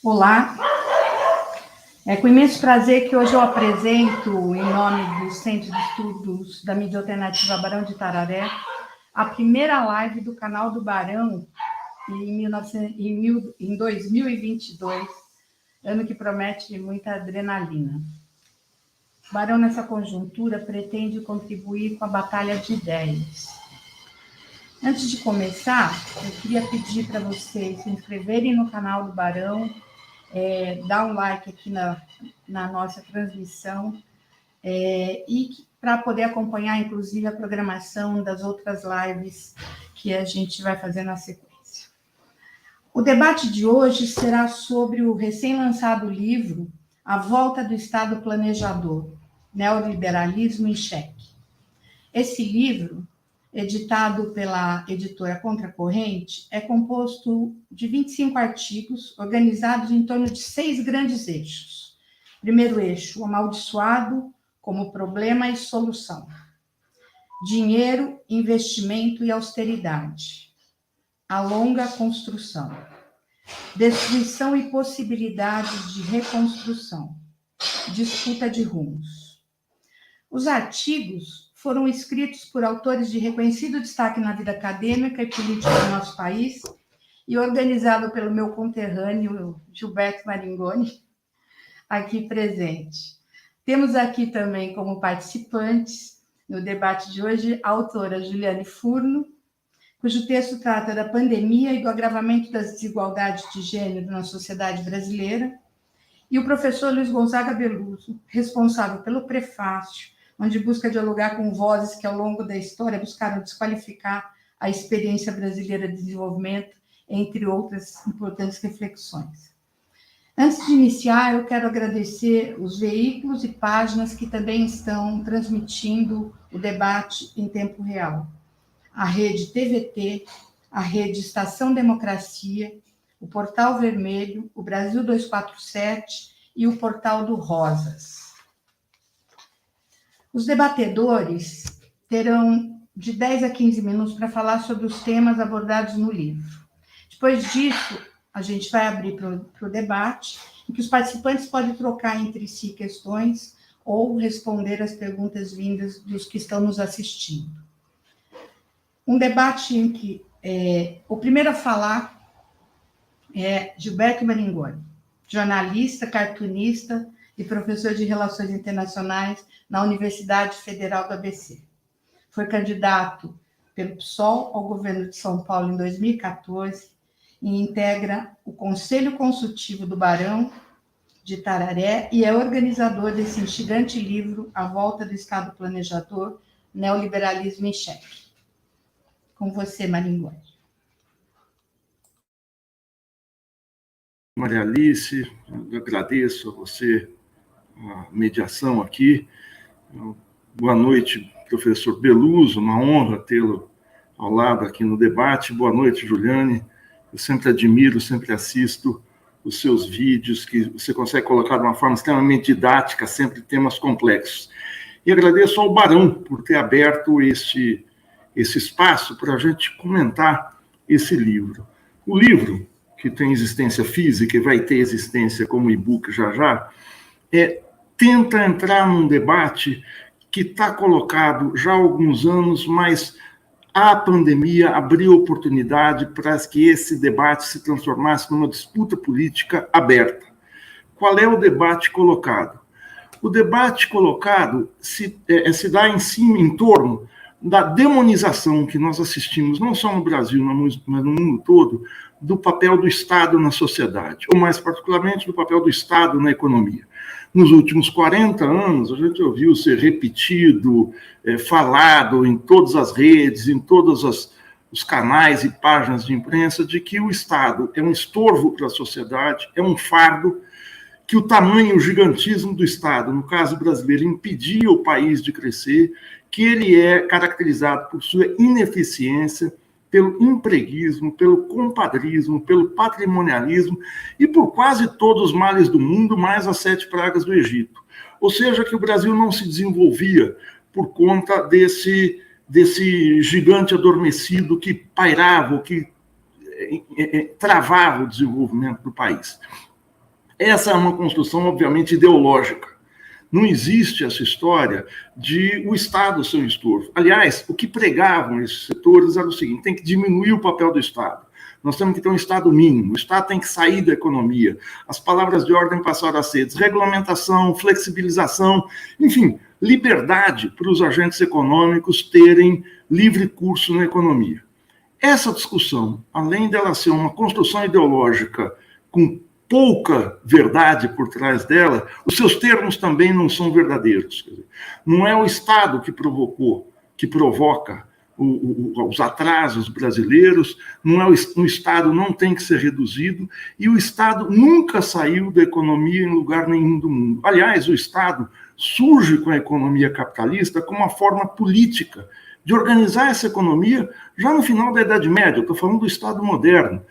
Olá, é com imenso prazer que hoje eu apresento, em nome do Centro de Estudos da Mídia Alternativa Barão de Itararé, a primeira live do canal do Barão em 2022, ano que promete muita adrenalina. O Barão, nessa conjuntura, pretende contribuir com a batalha de ideias. Antes de começar, eu queria pedir para vocês se inscreverem no canal do Barão, dar um like aqui na nossa transmissão e para poder acompanhar, inclusive, a programação das outras lives que a gente vai fazer na sequência. O debate de hoje será sobre o recém-lançado livro A Volta do Estado Planejador, Neoliberalismo em Xeque. Esse livro, editado pela editora Contracorrente, é composto de 25 artigos, organizados em torno de 6 grandes eixos. Primeiro eixo, o amaldiçoado como problema e solução. Dinheiro, investimento e austeridade. A longa construção. Destruição e possibilidades de reconstrução. Disputa de rumos. Os artigos foram escritos por autores de reconhecido destaque na vida acadêmica e política do nosso país e organizado pelo meu conterrâneo Gilberto Maringoni, aqui presente. Temos aqui também como participantes no debate de hoje a autora Juliane Furno, cujo texto trata da pandemia e do agravamento das desigualdades de gênero na sociedade brasileira, e o professor Luiz Gonzaga Beluso, responsável pelo prefácio, onde busca dialogar com vozes que, ao longo da história, buscaram desqualificar a experiência brasileira de desenvolvimento, entre outras importantes reflexões. Antes de iniciar, eu quero agradecer os veículos e páginas que também estão transmitindo o debate em tempo real. A Rede TVT, a Rede Estação Democracia, o Portal Vermelho, o Brasil 247 e o Portal do Rosas. Os debatedores terão de 10 a 15 minutos para falar sobre os temas abordados no livro. Depois disso, a gente vai abrir para o debate, em que os participantes podem trocar entre si questões ou responder as perguntas vindas dos que estão nos assistindo. Um debate em que o primeiro a falar é Gilberto Maringoni, jornalista, cartunista e professor de Relações Internacionais na Universidade Federal do ABC. Foi candidato pelo PSOL ao governo de São Paulo em 2014 e integra o Conselho Consultivo do Barão de Itararé e é organizador desse instigante livro A Volta do Estado Planejador, Neoliberalismo em Xeque. Com você, Maringoni. Maria Alice, eu agradeço a você a mediação aqui. Boa noite, professor Beluso, uma honra tê-lo ao lado aqui no debate. Boa noite, Juliane. Eu sempre admiro, sempre assisto os seus vídeos, que você consegue colocar de uma forma extremamente didática, sempre temas complexos. E agradeço ao Barão por ter aberto esse espaço para a gente comentar esse livro. O livro, que tem existência física e vai ter existência como e-book já, tenta entrar num debate que está colocado já há alguns anos, mas a pandemia abriu oportunidade para que esse debate se transformasse numa disputa política aberta. Qual é o debate colocado? O debate colocado se dá em torno da demonização que nós assistimos, não só no Brasil, mas no mundo todo, do papel do Estado na sociedade, ou mais particularmente do papel do Estado na economia. Nos últimos 40 anos, a gente ouviu ser repetido, falado em todas as redes, em todos os canais e páginas de imprensa, de que o Estado é um estorvo para a sociedade, é um fardo, que o tamanho, o gigantismo do Estado, no caso brasileiro, impedia o país de crescer, que ele é caracterizado por sua ineficiência, pelo empreguismo, pelo compadrismo, pelo patrimonialismo e por quase todos os males do mundo, mais as 7 pragas do Egito. Ou seja, que o Brasil não se desenvolvia por conta desse gigante adormecido que pairava, que travava o desenvolvimento do país. Essa é uma construção, obviamente, ideológica. Não existe essa história de o Estado ser um estorvo. Aliás, o que pregavam esses setores era o seguinte: tem que diminuir o papel do Estado. Nós temos que ter um Estado mínimo, o Estado tem que sair da economia. As palavras de ordem passaram a ser desregulamentação, flexibilização, enfim, liberdade para os agentes econômicos terem livre curso na economia. Essa discussão, além dela ser uma construção ideológica com pouca verdade por trás dela, os seus termos também não são verdadeiros. Não é o Estado que provoca os atrasos brasileiros, o Estado não tem que ser reduzido, e o Estado nunca saiu da economia em lugar nenhum do mundo. Aliás, o Estado surge com a economia capitalista como uma forma política de organizar essa economia já no final da Idade Média. Eu estou falando do Estado moderno.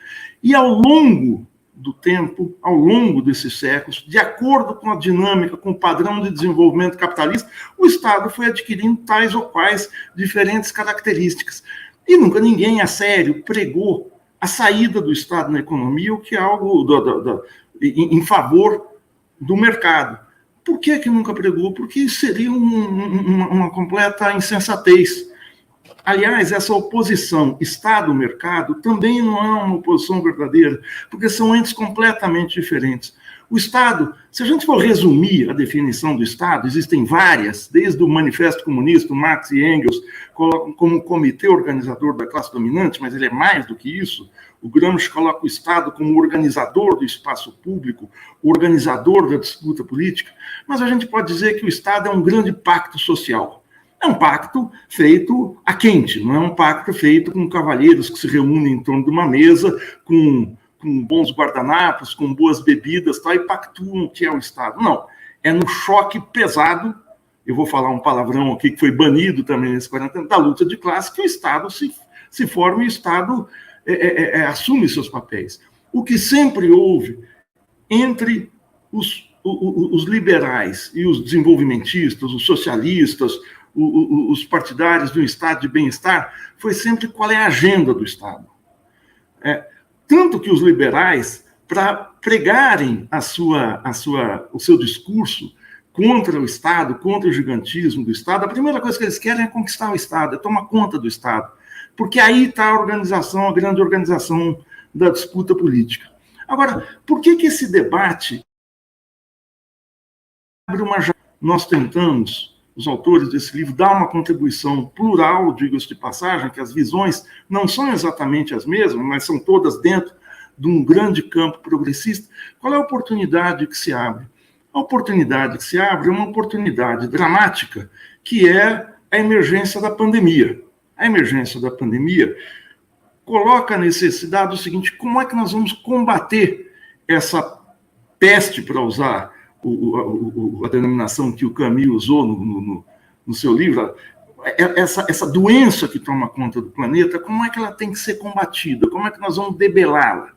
E ao longo do tempo, ao longo desses séculos, de acordo com a dinâmica, com o padrão de desenvolvimento capitalista, o Estado foi adquirindo tais ou quais diferentes características. E nunca ninguém, a sério, pregou a saída do Estado na economia, o que é algo em favor do mercado. Por que nunca pregou? Porque seria uma completa insensatez. Aliás, essa oposição Estado-mercado também não é uma oposição verdadeira, porque são entes completamente diferentes. O Estado, se a gente for resumir a definição do Estado, existem várias, desde o Manifesto Comunista, Marx e Engels colocam como comitê organizador da classe dominante, mas ele é mais do que isso. O Gramsci coloca o Estado como organizador do espaço público, organizador da disputa política, mas a gente pode dizer que o Estado é um grande pacto social. É um pacto feito a quente, não é um pacto feito com cavalheiros que se reúnem em torno de uma mesa, com bons guardanapos, com boas bebidas, e pactuam o que é o Estado. Não, é no choque pesado, eu vou falar um palavrão aqui que foi banido também nesses 40 anos, da luta de classe, que o Estado se forma e o Estado assume seus papéis. O que sempre houve entre os liberais e os desenvolvimentistas, os socialistas, os partidários de um Estado de bem-estar, foi sempre qual é a agenda do Estado. Tanto que os liberais, para pregarem o seu discurso contra o Estado, contra o gigantismo do Estado, a primeira coisa que eles querem é conquistar o Estado, é tomar conta do Estado. Porque aí está a grande organização da disputa política. Agora, por que esse debate abre uma janela? Nós tentamos, os autores desse livro, dar uma contribuição plural, digo-se de passagem, que as visões não são exatamente as mesmas, mas são todas dentro de um grande campo progressista. Qual é a oportunidade que se abre? A oportunidade que se abre é uma oportunidade dramática, que é a emergência da pandemia. A emergência da pandemia coloca a necessidade do seguinte: como é que nós vamos combater essa peste, para usar a denominação que o Camus usou no seu livro, essa doença que toma conta do planeta, como é que ela tem que ser combatida? Como é que nós vamos debelá-la?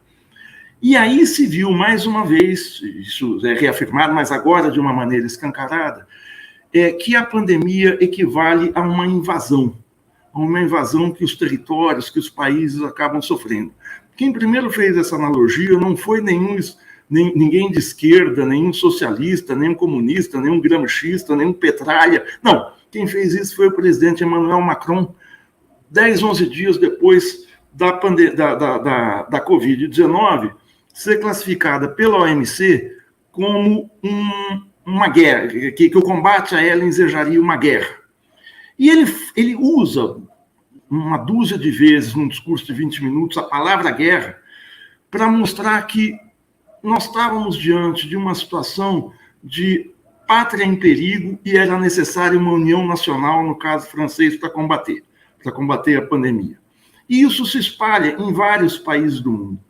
E aí se viu mais uma vez, isso é reafirmado, mas agora de uma maneira escancarada, que a pandemia equivale a uma invasão que os territórios, que os países acabam sofrendo. Quem primeiro fez essa analogia não foi ninguém de esquerda, nenhum socialista, nenhum comunista, nenhum gramscista, nenhum Petralha. Não, quem fez isso foi o presidente Emmanuel Macron, 10, 11 dias depois da Covid-19 ser classificada pela OMC como uma guerra, que o combate a ela ensejaria uma guerra. E ele usa uma dúzia de vezes, num discurso de 20 minutos, a palavra guerra, para mostrar que nós estávamos diante de uma situação de pátria em perigo e era necessária uma união nacional, no caso francês, para combater a pandemia. E isso se espalha em vários países do mundo.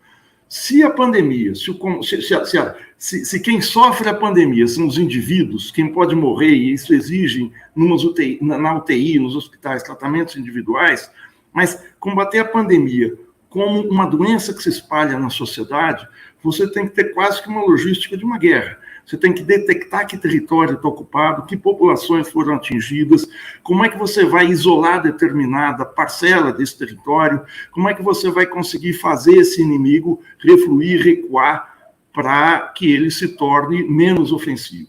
Se a pandemia, se quem sofre a pandemia são os indivíduos, quem pode morrer, e isso exige na UTI, nos hospitais, tratamentos individuais, mas combater a pandemia como uma doença que se espalha na sociedade, você tem que ter quase que uma logística de uma guerra. Você tem que detectar que território está ocupado, que populações foram atingidas, como é que você vai isolar determinada parcela desse território, como é que você vai conseguir fazer esse inimigo refluir, recuar, para que ele se torne menos ofensivo.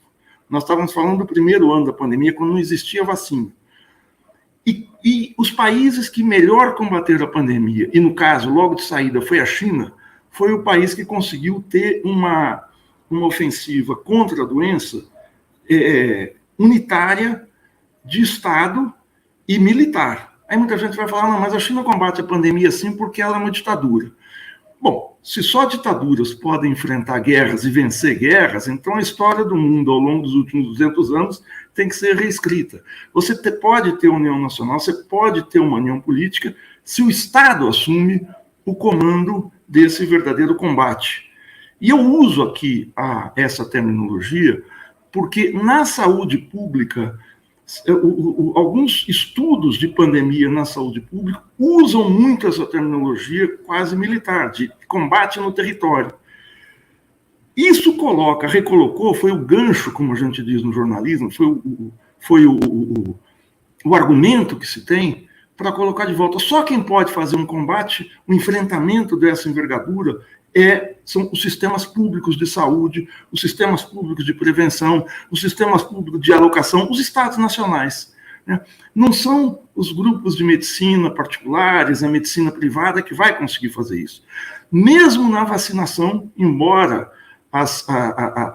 Nós estávamos falando do primeiro ano da pandemia, quando não existia vacina. E os países que melhor combateram a pandemia, e no caso, logo de saída, foi a China, foi o país que conseguiu ter uma ofensiva contra a doença unitária, de Estado e militar. Aí muita gente vai falar, não, mas a China combate a pandemia sim porque ela é uma ditadura. Bom, se só ditaduras podem enfrentar guerras e vencer guerras, então a história do mundo ao longo dos últimos 200 anos tem que ser reescrita. Você pode ter união nacional, você pode ter uma união política, se o Estado assume o comando desse verdadeiro combate. E eu uso aqui essa terminologia porque na saúde pública, alguns estudos de pandemia na saúde pública usam muito essa terminologia quase militar, de combate no território. Isso recolocou, foi o gancho, como a gente diz no jornalismo, foi o argumento que se tem para colocar de volta. Só quem pode fazer um combate, um enfrentamento dessa envergadura, são os sistemas públicos de saúde, os sistemas públicos de prevenção, os sistemas públicos de alocação, os estados nacionais. Né? Não são os grupos de medicina particulares, a medicina privada que vai conseguir fazer isso. Mesmo na vacinação, embora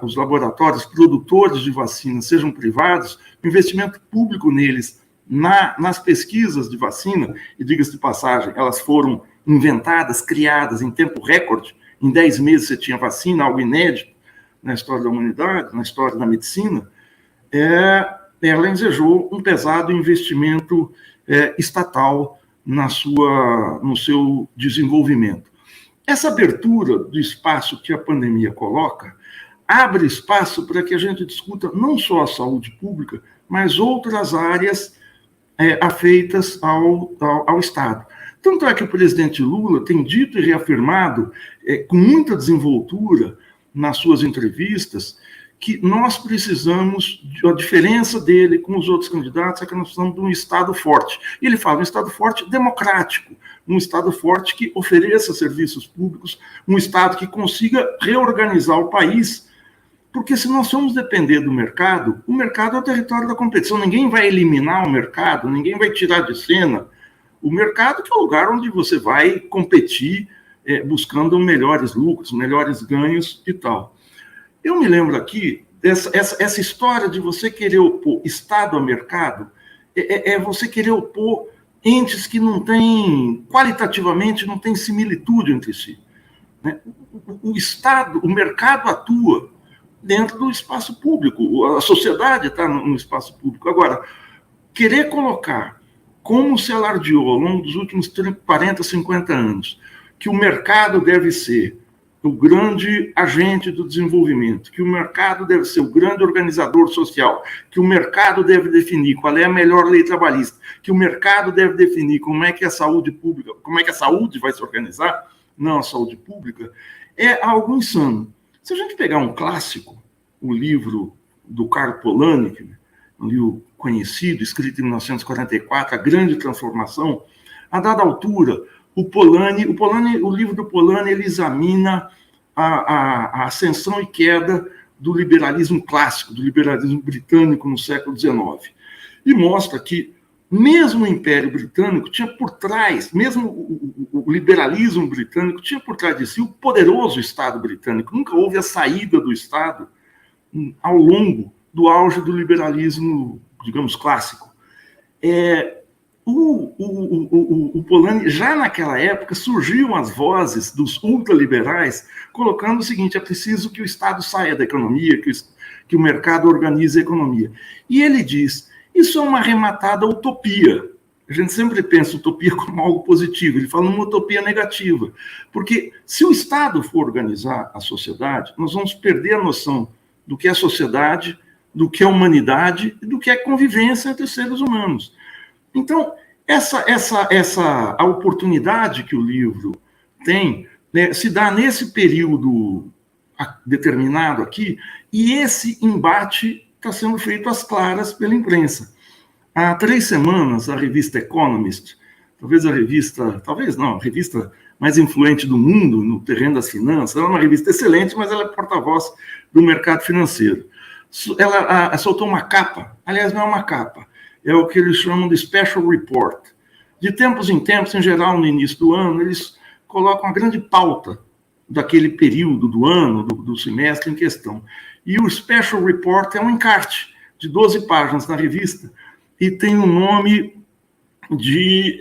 os laboratórios produtores de vacinas sejam privados, o investimento público neles, nas pesquisas de vacina, e diga-se de passagem, elas foram inventadas, criadas em tempo recorde. Em 10 meses você tinha vacina, algo inédito na história da humanidade, na história da medicina. Ela ensejou um pesado investimento estatal no seu desenvolvimento. Essa abertura do espaço que a pandemia coloca abre espaço para que a gente discuta não só a saúde pública, mas outras áreas afeitas ao Estado. Tanto é que o presidente Lula tem dito e reafirmado, com muita desenvoltura nas suas entrevistas, que nós precisamos, a diferença dele com os outros candidatos é que nós precisamos de um Estado forte. E ele fala um Estado forte democrático, um Estado forte que ofereça serviços públicos, um Estado que consiga reorganizar o país, porque se nós formos depender do mercado, o mercado é o território da competição, ninguém vai eliminar o mercado, ninguém vai tirar de cena o mercado, que é o lugar onde você vai competir buscando melhores lucros, melhores ganhos e tal. Eu me lembro aqui, essa história de você querer opor Estado a mercado, você querer opor entes que não têm, qualitativamente, não têm similitude entre si. Né? O Estado, o mercado atua dentro do espaço público, a sociedade está no espaço público. Agora, querer colocar, como se alardeou ao longo dos últimos 40, 50 anos, que o mercado deve ser o grande agente do desenvolvimento, que o mercado deve ser o grande organizador social, que o mercado deve definir qual é a melhor lei trabalhista, que o mercado deve definir como é que a saúde pública, como é que a saúde vai se organizar, não a saúde pública, é algo insano. Se a gente pegar um clássico, o livro do Karl Polanyi, um livro conhecido, escrito em 1944, A Grande Transformação, a dada altura, o livro do Polanyi, ele examina a ascensão e queda do liberalismo clássico, do liberalismo britânico no século XIX. E mostra que, mesmo o Império Britânico tinha por trás, mesmo o liberalismo britânico tinha por trás de si o poderoso Estado britânico. Nunca houve a saída do Estado ao longo do auge do liberalismo, digamos, clássico. O Polanyi, já naquela época, surgiam as vozes dos ultraliberais colocando o seguinte: é preciso que o Estado saia da economia, que o mercado organize a economia. E ele diz, isso é uma arrematada utopia. A gente sempre pensa utopia como algo positivo, ele fala uma utopia negativa. Porque se o Estado for organizar a sociedade, nós vamos perder a noção do que é sociedade, do que é humanidade e do que é convivência entre seres humanos. Então, a oportunidade que o livro tem, né, se dá nesse período determinado aqui, e esse embate está sendo feito às claras pela imprensa. Há 3 semanas, a revista Economist talvez a revista, talvez não, a revista mais influente do mundo no terreno das finanças. Ela é uma revista excelente, mas ela é porta-voz do mercado financeiro. Ela soltou uma capa, aliás, não é uma capa, é o que eles chamam de Special Report. De tempos em tempos, em geral, no início do ano, eles colocam a grande pauta daquele período do ano, do semestre em questão. E o Special Report é um encarte de 12 páginas na revista e tem o nome de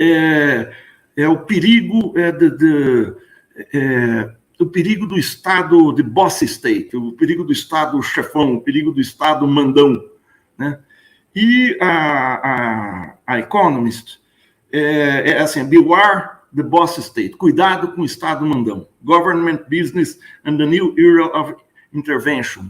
o perigo o perigo do Estado de boss state, o perigo do Estado chefão, o perigo do Estado mandão, né? E a Economist é assim, beware the boss state, cuidado com o Estado mandão, government business and the new era of intervention,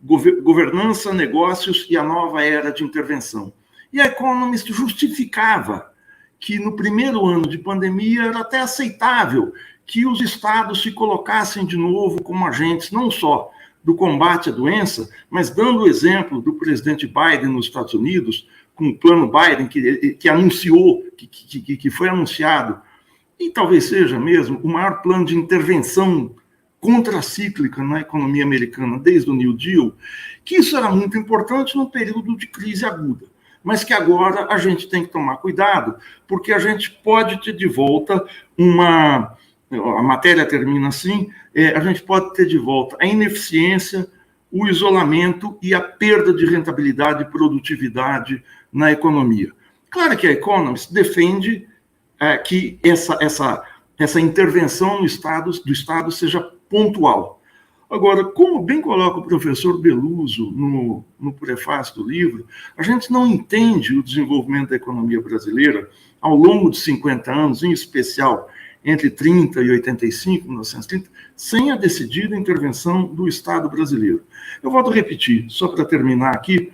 governança, negócios e a nova era de intervenção. E a Economist justificava que no primeiro ano de pandemia era até aceitável que os estados se colocassem de novo como agentes, não só do combate à doença, mas dando o exemplo do presidente Biden nos Estados Unidos, com o plano Biden, que anunciou, que foi anunciado, e talvez seja mesmo o maior plano de intervenção contracíclica na economia americana desde o New Deal, que isso era muito importante num período de crise aguda, mas que agora a gente tem que tomar cuidado, porque a gente pode ter de volta a matéria termina assim, a gente pode ter de volta a ineficiência, o isolamento e a perda de rentabilidade e produtividade na economia. Claro que a Economist defende que essa intervenção do Estado seja pontual. Agora, como bem coloca o professor Beluso no prefácio do livro, a gente não entende o desenvolvimento da economia brasileira ao longo de 50 anos, em especial entre 30 e 85, 1930, sem a decidida intervenção do Estado brasileiro. Eu volto a repetir, só para terminar aqui,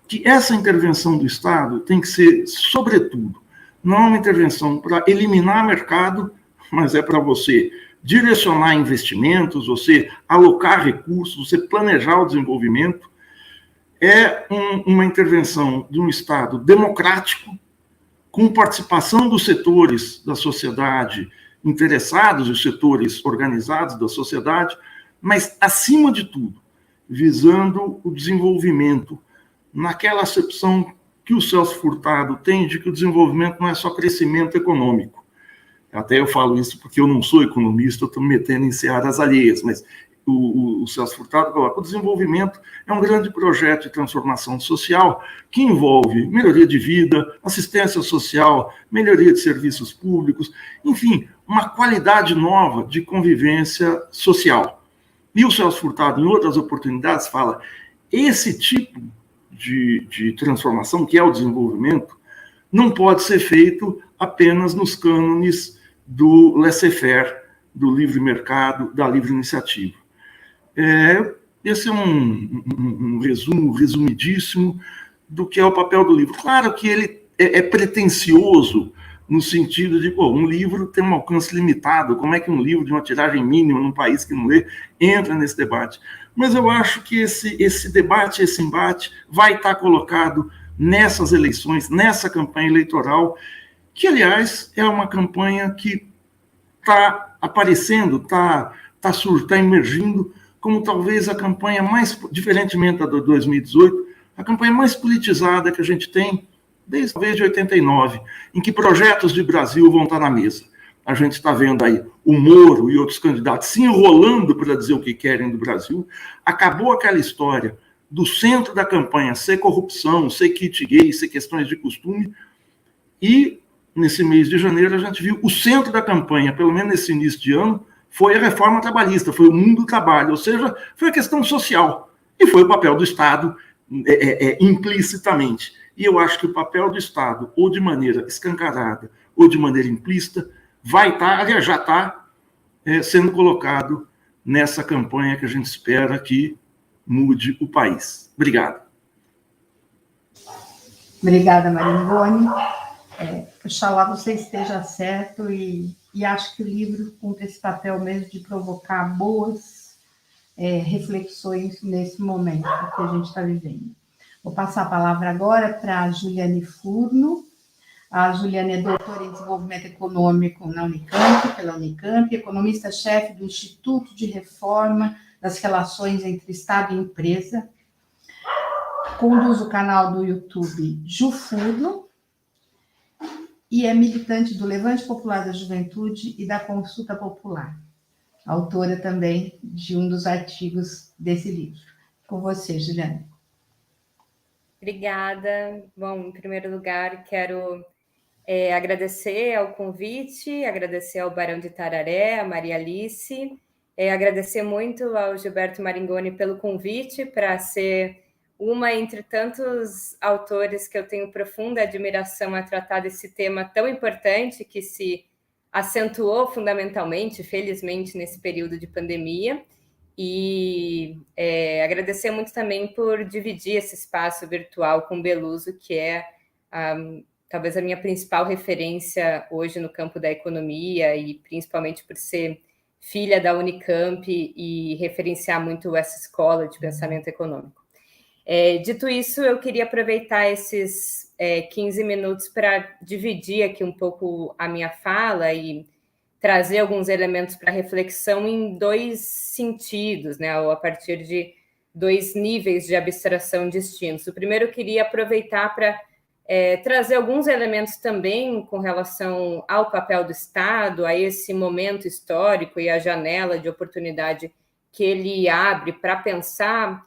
que essa intervenção do Estado tem que ser, sobretudo, não é uma intervenção para eliminar mercado, mas é para você direcionar investimentos, você alocar recursos, você planejar o desenvolvimento. É uma intervenção de um Estado democrático, com participação dos setores da sociedade interessados, os setores organizados da sociedade, mas, acima de tudo, visando o desenvolvimento naquela acepção que o Celso Furtado tem de que o desenvolvimento não é só crescimento econômico. Até eu falo isso porque eu não sou economista, eu estou me metendo em searas alheias, mas o Celso Furtado coloca: o desenvolvimento é um grande projeto de transformação social que envolve melhoria de vida, assistência social, melhoria de serviços públicos, enfim, uma qualidade nova de convivência social. E o Celso Furtado, em outras oportunidades, fala: esse tipo de transformação, que é o desenvolvimento, não pode ser feito apenas nos cânones do laissez-faire, do livre mercado, da livre iniciativa. Esse é um resumo resumidíssimo do que é o papel do livro. Claro que ele é pretensioso no sentido de, um livro tem um alcance limitado, como é que um livro de uma tiragem mínima num país que não lê entra nesse debate? Mas eu acho que esse debate, esse embate vai estar colocado nessas eleições, nessa campanha eleitoral, que, aliás, é uma campanha que está aparecendo, está emergindo como talvez a campanha mais, diferentemente da de 2018, a campanha mais politizada que a gente tem desde 89, em que projetos de Brasil vão estar na mesa. A gente está vendo aí o Moro e outros candidatos se enrolando para dizer o que querem do Brasil. Acabou aquela história do centro da campanha ser corrupção, ser kit gay, ser questões de costume. E, nesse mês de janeiro, a gente viu o centro da campanha, pelo menos nesse início de ano, foi a reforma trabalhista, foi o mundo do trabalho, ou seja, foi a questão social. E foi o papel do Estado implicitamente. E eu acho que o papel do Estado, ou de maneira escancarada, ou de maneira implícita, vai estar, aliás, já está sendo colocado nessa campanha que a gente espera que mude o país. Obrigado. Obrigada, Maria Ivone. Oxalá você esteja certo e acho que o livro cumpre esse papel mesmo de provocar boas reflexões nesse momento que a gente está vivendo. Vou passar a palavra agora para a Juliane Furno. A Juliana é doutora em Desenvolvimento Econômico na Unicamp, pela Unicamp, economista-chefe do Instituto de Reforma das Relações entre Estado e Empresa. Conduz o canal do YouTube Jufudo e é militante do Levante Popular da Juventude e da Consulta Popular. Autora também de um dos artigos desse livro. Com você, Juliana. Obrigada. Bom, em primeiro lugar, quero agradecer ao convite, agradecer ao Barão de Itararé, a Maria Alice, agradecer muito ao Gilberto Maringoni pelo convite para ser uma entre tantos autores que eu tenho profunda admiração a tratar desse tema tão importante que se acentuou fundamentalmente, felizmente, nesse período de pandemia. E agradecer muito também por dividir esse espaço virtual com o Beluso, que é talvez a minha principal referência hoje no campo da economia, e principalmente por ser filha da Unicamp e referenciar muito essa escola de pensamento econômico. Dito isso, eu queria aproveitar esses 15 minutos para dividir aqui um pouco a minha fala e trazer alguns elementos para reflexão em dois sentidos, né, ou a partir de dois níveis de abstração distintos. O primeiro, eu queria aproveitar para trazer alguns elementos também com relação ao papel do Estado, a esse momento histórico e a janela de oportunidade que ele abre para pensar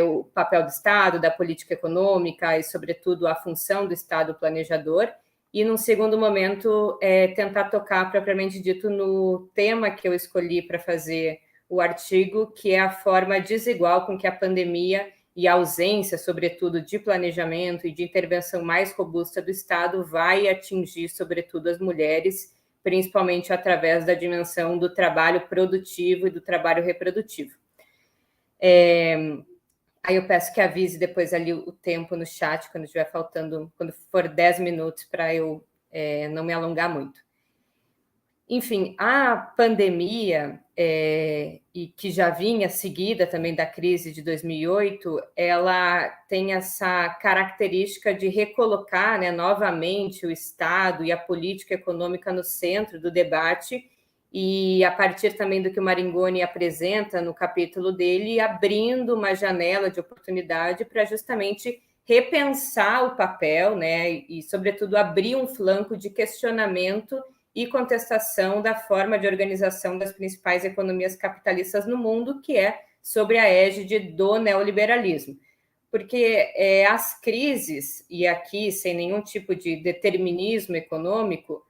o papel do Estado, da política econômica e, sobretudo, a função do Estado planejador. E, num segundo momento, tentar tocar, propriamente dito, no tema que eu escolhi para fazer o artigo, que é a forma desigual com que a pandemia e a ausência, sobretudo, de planejamento e de intervenção mais robusta do Estado vai atingir, sobretudo, as mulheres, principalmente através da dimensão do trabalho produtivo e do trabalho reprodutivo. Aí eu peço que avise depois ali o tempo no chat, quando estiver faltando, quando for 10 minutos, para eu não me alongar muito. Enfim, a pandemia, e que já vinha seguida também da crise de 2008, ela tem essa característica de recolocar, né, novamente o Estado e a política econômica no centro do debate, e a partir também do que o Maringoni apresenta no capítulo dele, abrindo uma janela de oportunidade para justamente repensar o papel, né, e, sobretudo, abrir um flanco de questionamento e contestação da forma de organização das principais economias capitalistas no mundo, que é sobre a égide do neoliberalismo. Porque as crises, e aqui sem nenhum tipo de determinismo econômico,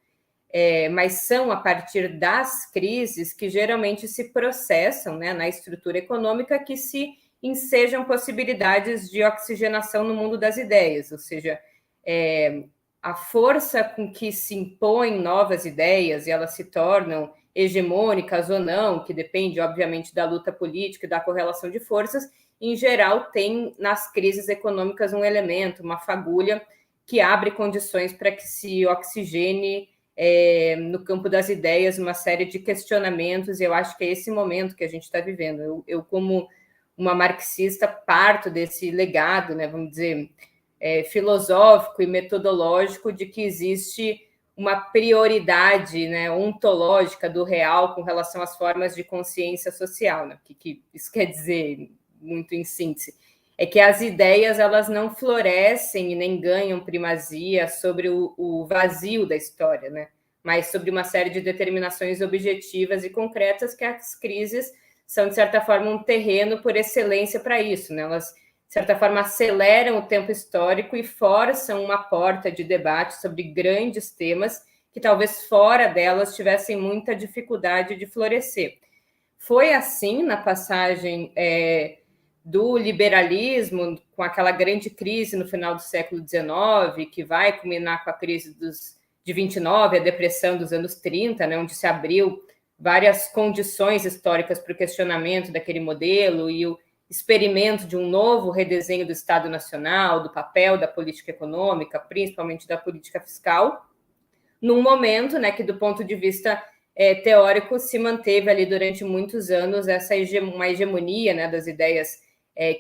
mas são a partir das crises que geralmente se processam, né, na estrutura econômica, que se ensejam possibilidades de oxigenação no mundo das ideias, ou seja, a força com que se impõem novas ideias e elas se tornam hegemônicas ou não, que depende, obviamente, da luta política e da correlação de forças, em geral tem nas crises econômicas um elemento, uma fagulha, que abre condições para que se oxigene no campo das ideias uma série de questionamentos, e eu acho que é esse momento que a gente está vivendo. Eu como uma marxista, parto desse legado, né, vamos dizer, filosófico e metodológico de que existe uma prioridade, né, ontológica do real com relação às formas de consciência social. Né? O que isso quer dizer, muito em síntese? É que as ideias elas não florescem e nem ganham primazia sobre o vazio da história, né? Mas sobre uma série de determinações objetivas e concretas que as crises são, de certa forma, um terreno por excelência para isso, né? Elas, de certa forma, aceleram o tempo histórico e forçam uma porta de debate sobre grandes temas que talvez fora delas tivessem muita dificuldade de florescer. Foi assim na passagem do liberalismo, com aquela grande crise no final do século XIX, que vai culminar com a crise de 29, a depressão dos anos 30, né, onde se abriu várias condições históricas para o questionamento daquele modelo e o experimento de um novo redesenho do Estado Nacional, do papel da política econômica, principalmente da política fiscal, num momento, né, que do ponto de vista teórico se manteve ali durante muitos anos uma hegemonia, né, das ideias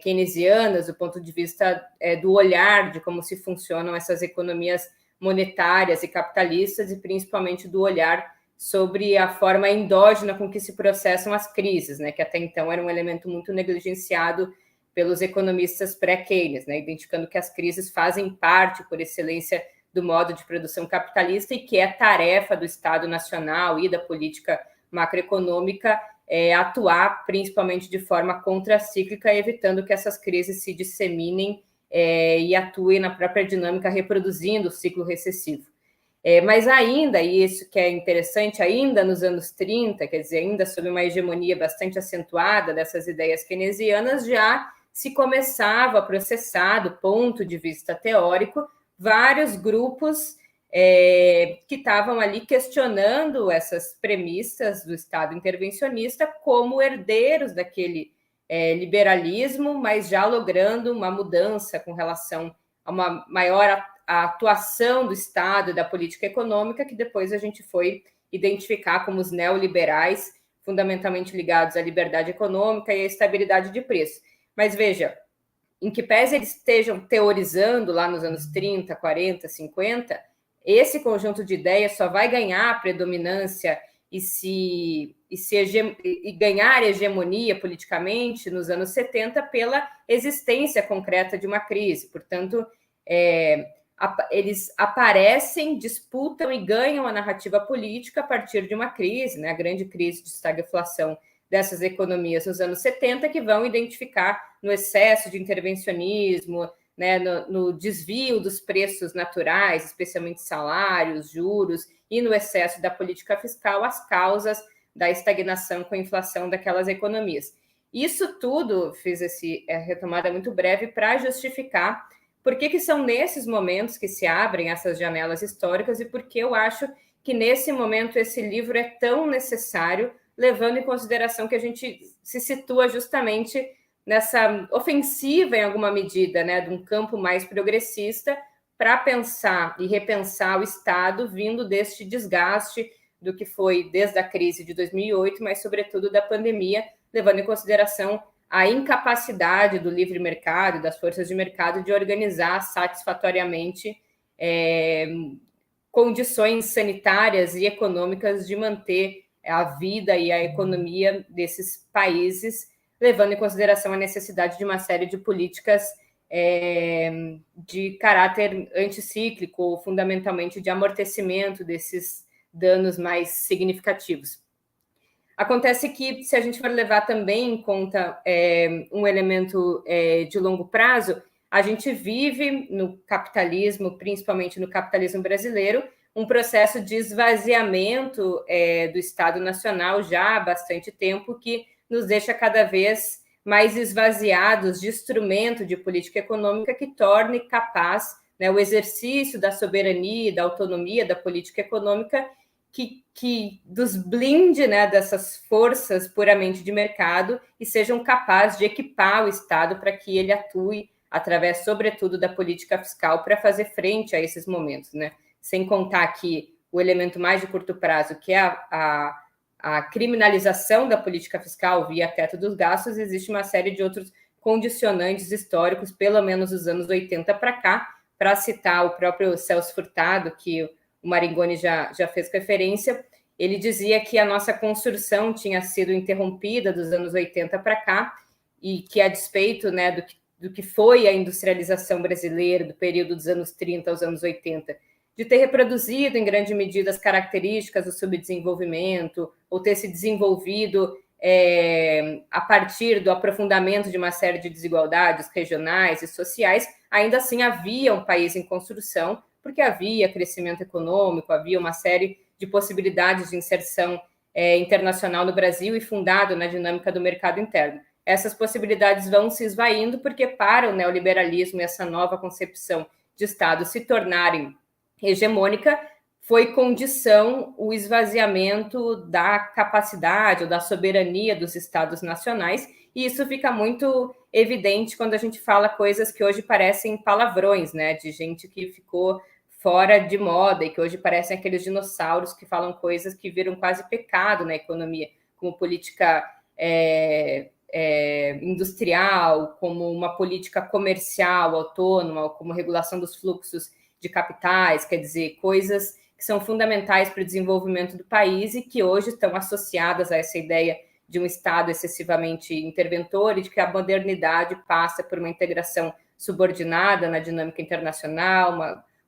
keynesianas, do ponto de vista do olhar de como se funcionam essas economias monetárias e capitalistas, e principalmente do olhar sobre a forma endógena com que se processam as crises, né, que até então era um elemento muito negligenciado pelos economistas pré-Keynes, né, identificando que as crises fazem parte, por excelência, do modo de produção capitalista e que é tarefa do Estado Nacional e da política macroeconômica atuar principalmente de forma contracíclica, evitando que essas crises se disseminem e atuem na própria dinâmica, reproduzindo o ciclo recessivo. Mas ainda, e isso que é interessante, ainda nos anos 30, quer dizer, ainda sob uma hegemonia bastante acentuada dessas ideias keynesianas, já se começava a processar, do ponto de vista teórico, vários grupos que estavam ali questionando essas premissas do Estado intervencionista como herdeiros daquele liberalismo, mas já logrando uma mudança com relação a uma maior atuação do Estado e da política econômica, que depois a gente foi identificar como os neoliberais, fundamentalmente ligados à liberdade econômica e à estabilidade de preço. Mas veja, em que pese eles estejam teorizando lá nos anos 30, 40, 50, esse conjunto de ideias só vai ganhar predominância e ganhar hegemonia politicamente nos anos 70 pela existência concreta de uma crise. Portanto, eles aparecem, disputam e ganham a narrativa política a partir de uma crise, né? A grande crise de estagflação dessas economias nos anos 70, que vão identificar no excesso de intervencionismo, né, no desvio dos preços naturais, especialmente salários, juros, e no excesso da política fiscal, as causas da estagnação com a inflação daquelas economias. Isso tudo, fiz essa retomada muito breve para justificar por que são nesses momentos que se abrem essas janelas históricas e por que eu acho que nesse momento esse livro é tão necessário, levando em consideração que a gente se situa justamente nessa ofensiva, em alguma medida, né, de um campo mais progressista para pensar e repensar o Estado vindo deste desgaste do que foi desde a crise de 2008, mas, sobretudo, da pandemia, levando em consideração a incapacidade do livre mercado, das forças de mercado, de organizar satisfatoriamente condições sanitárias e econômicas de manter a vida e a economia desses países, levando em consideração a necessidade de uma série de políticas de caráter anticíclico, fundamentalmente de amortecimento desses danos mais significativos. Acontece que, se a gente for levar também em conta um elemento de longo prazo, a gente vive no capitalismo, principalmente no capitalismo brasileiro, um processo de esvaziamento do Estado Nacional já há bastante tempo, que nos deixa cada vez mais esvaziados de instrumento de política econômica que torne capaz, né, o exercício da soberania e da autonomia da política econômica, que nos blinde, né, dessas forças puramente de mercado e sejam capazes de equipar o Estado para que ele atue através, sobretudo, da política fiscal para fazer frente a esses momentos, né? Sem contar aqui o elemento mais de curto prazo, que é a criminalização da política fiscal via teto dos gastos. Existe uma série de outros condicionantes históricos, pelo menos dos anos 80 para cá, para citar o próprio Celso Furtado, que o Maringoni já fez referência. Ele dizia que a nossa construção tinha sido interrompida dos anos 80 para cá e que, a despeito, né, do que foi a industrialização brasileira do período dos anos 30 aos anos 80, de ter reproduzido em grande medida as características do subdesenvolvimento, ou ter se desenvolvido a partir do aprofundamento de uma série de desigualdades regionais e sociais, ainda assim havia um país em construção, porque havia crescimento econômico, havia uma série de possibilidades de inserção internacional no Brasil e fundado na dinâmica do mercado interno. Essas possibilidades vão se esvaindo porque, para o neoliberalismo e essa nova concepção de Estado se tornarem hegemônica, foi condição o esvaziamento da capacidade ou da soberania dos Estados nacionais, e isso fica muito evidente quando a gente fala coisas que hoje parecem palavrões, né, de gente que ficou fora de moda e que hoje parecem aqueles dinossauros que falam coisas que viram quase pecado na economia, como política industrial, como uma política comercial autônoma, como regulação dos fluxos de capitais, quer dizer, coisas que são fundamentais para o desenvolvimento do país e que hoje estão associadas a essa ideia de um Estado excessivamente interventor e de que a modernidade passa por uma integração subordinada na dinâmica internacional,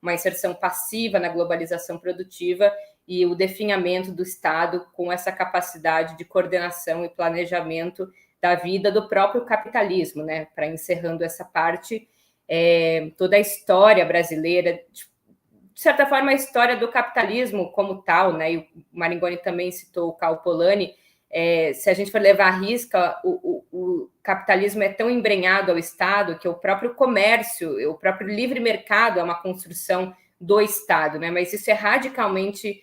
uma inserção passiva na globalização produtiva e o definhamento do Estado com essa capacidade de coordenação e planejamento da vida do próprio capitalismo, né? Para encerrando essa parte, toda a história brasileira, de certa forma, a história do capitalismo como tal, né? E o Maringoni também citou o Karl Polanyi. Se a gente for levar à risca, o capitalismo é tão embrenhado ao Estado que o próprio comércio, o próprio livre mercado é uma construção do Estado, né? Mas isso é radicalmente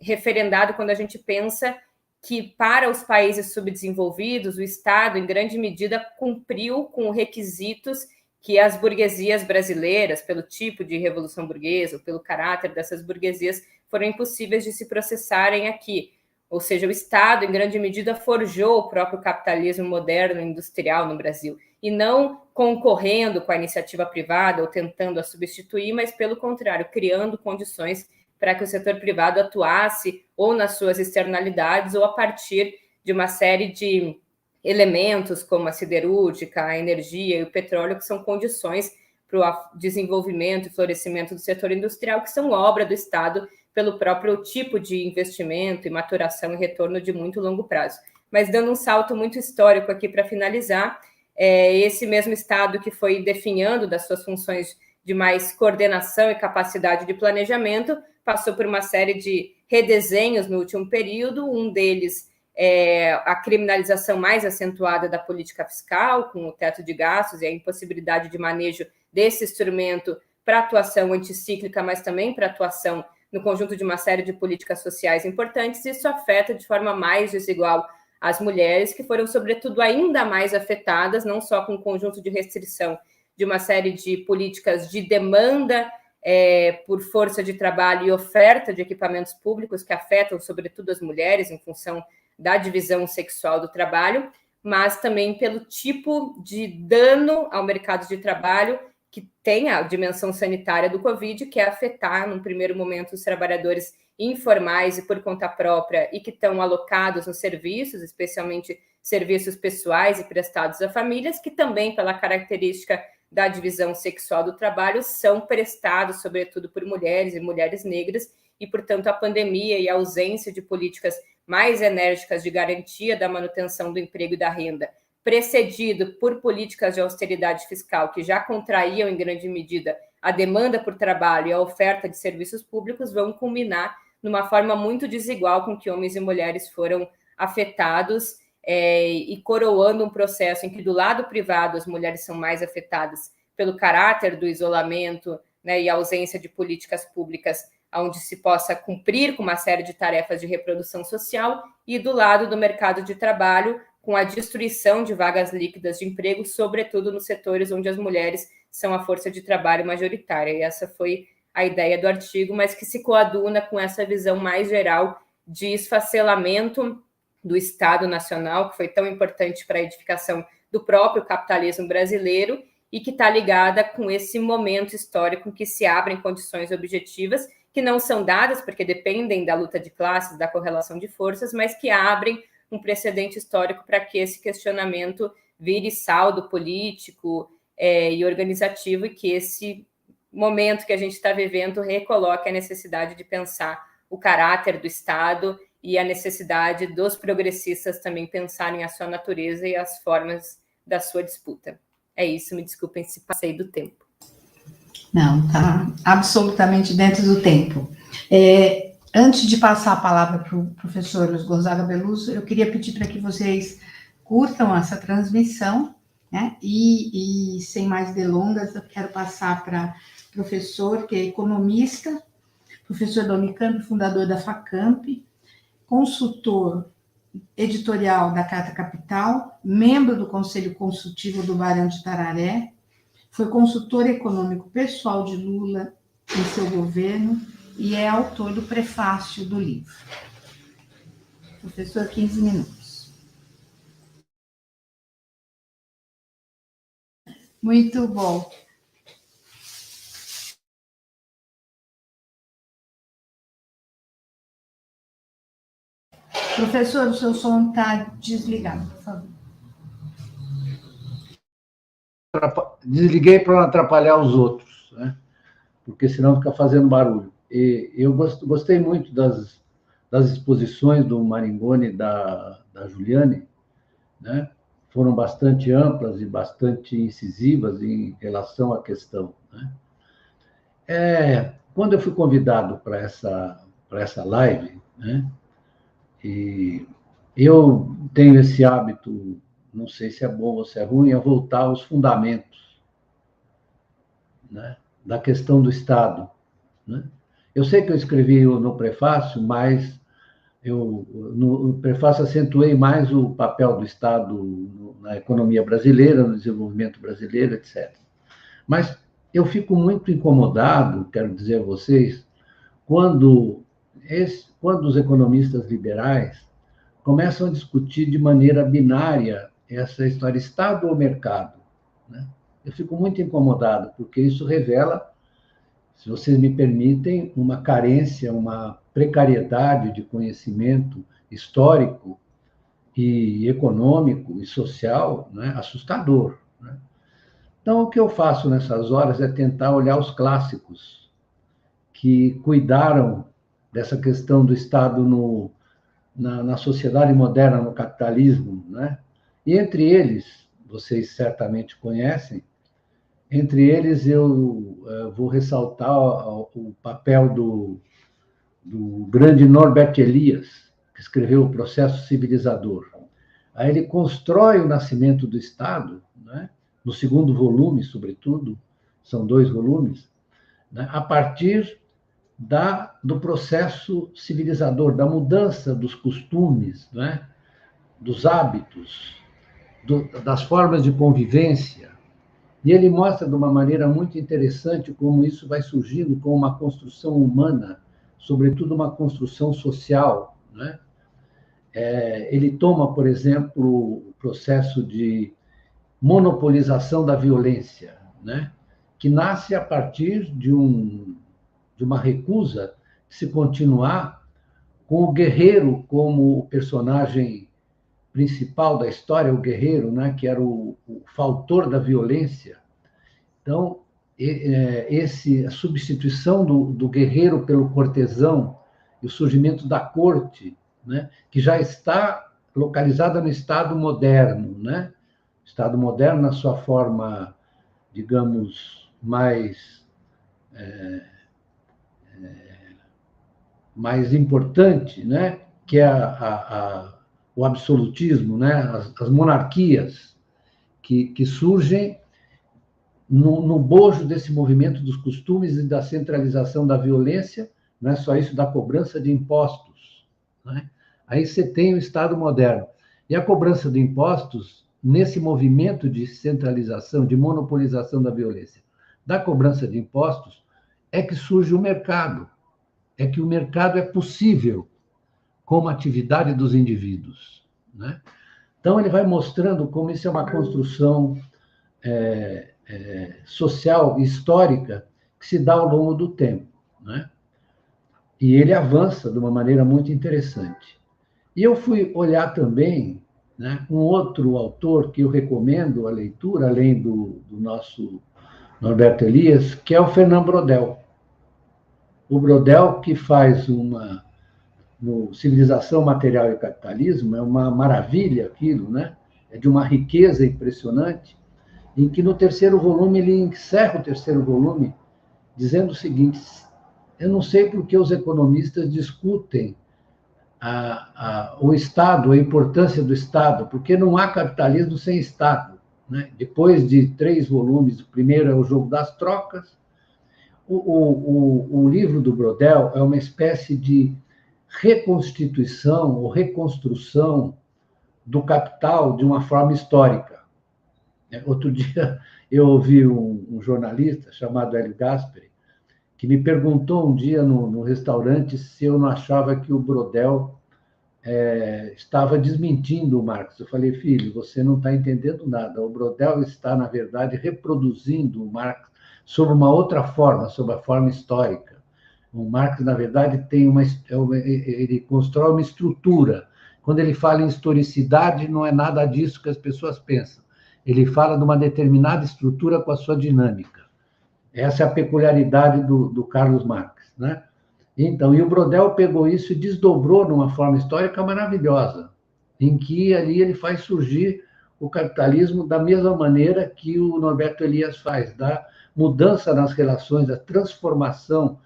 referendado quando a gente pensa que, para os países subdesenvolvidos, o Estado, em grande medida, cumpriu com requisitos que as burguesias brasileiras, pelo tipo de revolução burguesa, ou pelo caráter dessas burguesias, foram impossíveis de se processarem aqui. Ou seja, o Estado, em grande medida, forjou o próprio capitalismo moderno industrial no Brasil, e não concorrendo com a iniciativa privada ou tentando a substituir, mas, pelo contrário, criando condições para que o setor privado atuasse ou nas suas externalidades ou a partir de uma série de elementos como a siderúrgica, a energia e o petróleo, que são condições para o desenvolvimento e florescimento do setor industrial, que são obra do Estado pelo próprio tipo de investimento e maturação e retorno de muito longo prazo. Mas dando um salto muito histórico aqui para finalizar, esse mesmo Estado que foi definhando das suas funções de mais coordenação e capacidade de planejamento, passou por uma série de redesenhos no último período, um deles a criminalização mais acentuada da política fiscal, com o teto de gastos e a impossibilidade de manejo desse instrumento para atuação anticíclica, mas também para atuação no conjunto de uma série de políticas sociais importantes. Isso afeta de forma mais desigual as mulheres, que foram, sobretudo, ainda mais afetadas, não só com o conjunto de restrição de uma série de políticas de demanda por força de trabalho e oferta de equipamentos públicos que afetam, sobretudo, as mulheres em função da divisão sexual do trabalho, mas também pelo tipo de dano ao mercado de trabalho que tem a dimensão sanitária do Covid, que é afetar, num primeiro momento, os trabalhadores informais e por conta própria e que estão alocados nos serviços, especialmente serviços pessoais e prestados a famílias, que também, pela característica da divisão sexual do trabalho, são prestados, sobretudo, por mulheres e mulheres negras, e, portanto, a pandemia e a ausência de políticas mais enérgicas de garantia da manutenção do emprego e da renda, precedido por políticas de austeridade fiscal que já contraíam, em grande medida, a demanda por trabalho e a oferta de serviços públicos, vão culminar numa forma muito desigual com que homens e mulheres foram afetados, e coroando um processo em que, do lado privado, as mulheres são mais afetadas pelo caráter do isolamento, né, e a ausência de políticas públicas onde se possa cumprir com uma série de tarefas de reprodução social, e do lado do mercado de trabalho, com a destruição de vagas líquidas de emprego, sobretudo nos setores onde as mulheres são a força de trabalho majoritária. E essa foi a ideia do artigo, mas que se coaduna com essa visão mais geral de esfacelamento do Estado Nacional, que foi tão importante para a edificação do próprio capitalismo brasileiro e que está ligada com esse momento histórico em que se abrem condições objetivas que não são dadas porque dependem da luta de classes, da correlação de forças, mas que abrem um precedente histórico para que esse questionamento vire saldo político e organizativo, e que esse momento que a gente está vivendo recoloque a necessidade de pensar o caráter do Estado e a necessidade dos progressistas também pensarem a sua natureza e as formas da sua disputa. É isso, me desculpem se passei do tempo. Não, está absolutamente dentro do tempo. Antes de passar a palavra para o professor Luiz Gonzaga Beluso, eu queria pedir para que vocês curtam essa transmissão, né? E sem mais delongas, eu quero passar para o professor, que é economista, professor da Unicamp, fundador da FACAMP, consultor editorial da Carta Capital, membro do Conselho Consultivo do Barão de Tararé, foi consultor econômico pessoal de Lula em seu governo e é autor do prefácio do livro. Professor, 15 minutos. Muito bom. Professor, o seu som está desligado, por favor. Desliguei para não atrapalhar os outros, né? Porque senão fica fazendo barulho. E eu gostei muito das exposições do Maringoni e da Juliane, né? Foram bastante amplas e bastante incisivas em relação à questão, né? Quando eu fui convidado para essa live, né? E eu tenho esse hábito, não sei se é bom ou se é ruim, é voltar aos fundamentos, né, da questão do Estado, né? Eu sei que eu escrevi no prefácio, mas no prefácio acentuei mais o papel do Estado na economia brasileira, no desenvolvimento brasileiro, etc. Mas eu fico muito incomodado, quero dizer a vocês, quando os economistas liberais começam a discutir de maneira binária essa história Estado ou mercado, né? Eu fico muito incomodado, porque isso revela, se vocês me permitem, uma carência, uma precariedade de conhecimento histórico e econômico e social, né, assustador, né? Então, o que eu faço nessas horas é tentar olhar os clássicos que cuidaram dessa questão do Estado na sociedade moderna, no capitalismo, né? E entre eles, vocês certamente conhecem, entre eles eu vou ressaltar o papel do grande Norbert Elias, que escreveu O Processo Civilizador. Aí ele constrói o nascimento do Estado, né? No segundo volume, sobretudo, são 2 volumes, né? A partir do processo civilizador, da mudança dos costumes, né? Dos hábitos, das formas de convivência. E ele mostra de uma maneira muito interessante como isso vai surgindo com uma construção humana, sobretudo uma construção social, né? Ele toma, por exemplo, o processo de monopolização da violência, né? Que nasce a partir de uma recusa de se continuar com o guerreiro como o personagem principal da história, o guerreiro, né, que era o fautor da violência. Então, a substituição do guerreiro pelo cortesão e o surgimento da corte, né, que já está localizada no Estado moderno, né? Estado moderno na sua forma, digamos, mais importante, né? Que é o absolutismo, né? As monarquias que surgem no bojo desse movimento dos costumes e da centralização da violência, não é só isso, da cobrança de impostos, né? Aí você tem o Estado moderno. E a cobrança de impostos, nesse movimento de centralização, de monopolização da violência, da cobrança de impostos, é que surge o mercado. É que o mercado é possível como atividade dos indivíduos, né? Então, ele vai mostrando como isso é uma construção social e histórica que se dá ao longo do tempo, né? E ele avança de uma maneira muito interessante. E eu fui olhar também, né, um outro autor que eu recomendo a leitura, além do nosso Norberto Elias, que é o Fernand Braudel. O Braudel, que faz no Civilização, Material e Capitalismo, é uma maravilha aquilo, né? É de uma riqueza impressionante, em que no 3º volume, ele encerra o 3º volume dizendo o seguinte: eu não sei por que os economistas discutem o Estado, a importância do Estado, porque não há capitalismo sem Estado, né? Depois de 3 volumes, o primeiro é o Jogo das Trocas. O livro do Braudel é uma espécie de reconstituição ou reconstrução do capital de uma forma histórica. Outro dia eu ouvi um jornalista chamado Hélio Gasperi, que me perguntou um dia no restaurante se eu não achava que o Braudel estava desmentindo o Marx. Eu falei: filho, você não está entendendo nada. O Braudel está, na verdade, reproduzindo o Marx sob uma outra forma, sob a forma histórica. O Marx, na verdade, ele constrói uma estrutura Quando ele fala em historicidade, não é nada disso que as pessoas pensam. Ele fala de uma determinada estrutura com a sua dinâmica. Essa é a peculiaridade do Carlos Marx, né? Então, e o Brodel pegou isso e desdobrou numa forma histórica maravilhosa, em que ali ele faz surgir o capitalismo da mesma maneira que o Norberto Elias faz, da mudança nas relações, da transformação,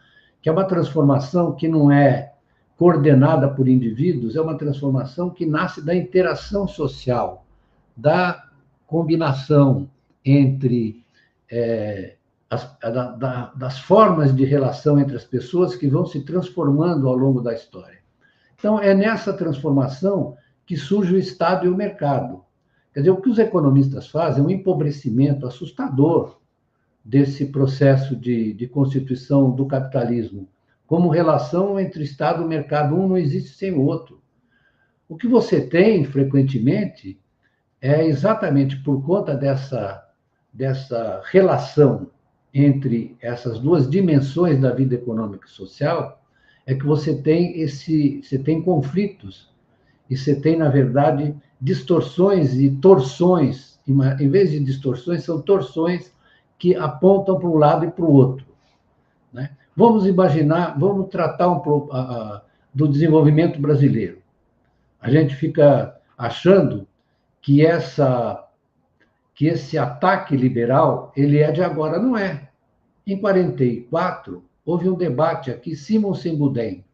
que é uma transformação que não é coordenada por indivíduos, é uma transformação que nasce da interação social, da combinação entre das formas de relação entre as pessoas que vão se transformando ao longo da história. Então, é nessa transformação que surge o Estado e o mercado. Quer dizer, o que os economistas fazem é um empobrecimento assustador desse processo de constituição do capitalismo, como relação entre Estado e mercado. Um não existe sem o outro. O que você tem, frequentemente, é exatamente por conta dessa relação entre essas duas dimensões da vida econômica e social, é que você tem conflitos, e você tem, na verdade, distorções e torções. Em vez de distorções, são torções que apontam para um lado e para o outro, né? Vamos imaginar, vamos tratar um pouco do desenvolvimento brasileiro. A gente fica achando que esse ataque liberal ele é de agora. Não é. Em 1944, houve um debate aqui, Simonsen Boudin,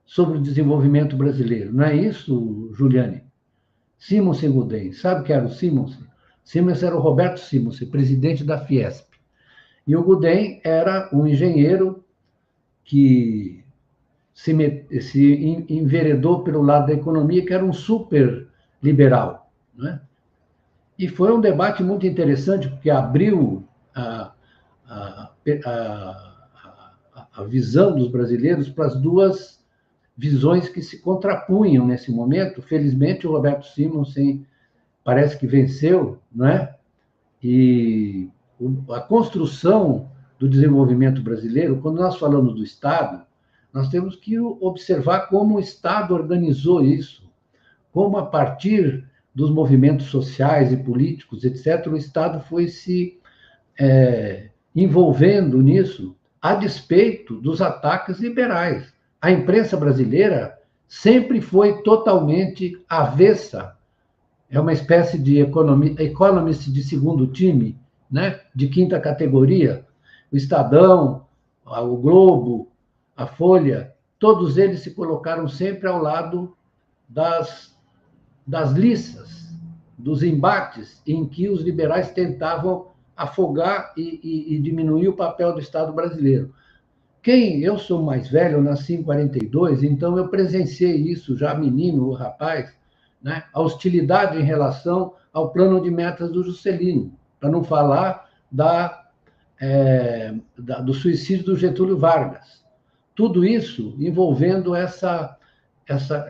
sobre o desenvolvimento brasileiro. Não é isso, Juliane? Simonsen Boudin. Sabe o que era o Simonsen? Simonsen era o Roberto Simonsen, presidente da Fiesp. E o Boudin era um engenheiro que se enveredou pelo lado da economia, que era um super liberal, né? E foi um debate muito interessante, porque abriu a visão dos brasileiros para as duas visões que se contrapunham nesse momento. Felizmente, o Roberto Simonsen parece que venceu, não é? E a construção do desenvolvimento brasileiro, quando nós falamos do Estado, nós temos que observar como o Estado organizou isso, como a partir dos movimentos sociais e políticos, etc., o Estado foi se envolvendo nisso, a despeito dos ataques liberais. A imprensa brasileira sempre foi totalmente avessa. É uma espécie de economist de segundo time, né? De quinta categoria. O Estadão, o Globo, a Folha, todos eles se colocaram sempre ao lado das liças, dos embates em que os liberais tentavam afogar e diminuir o papel do Estado brasileiro. Eu sou mais velho, eu nasci em 42, então eu presenciei isso já menino, rapaz, né? A hostilidade em relação ao plano de metas do Juscelino, para não falar do suicídio do Getúlio Vargas. Tudo isso envolvendo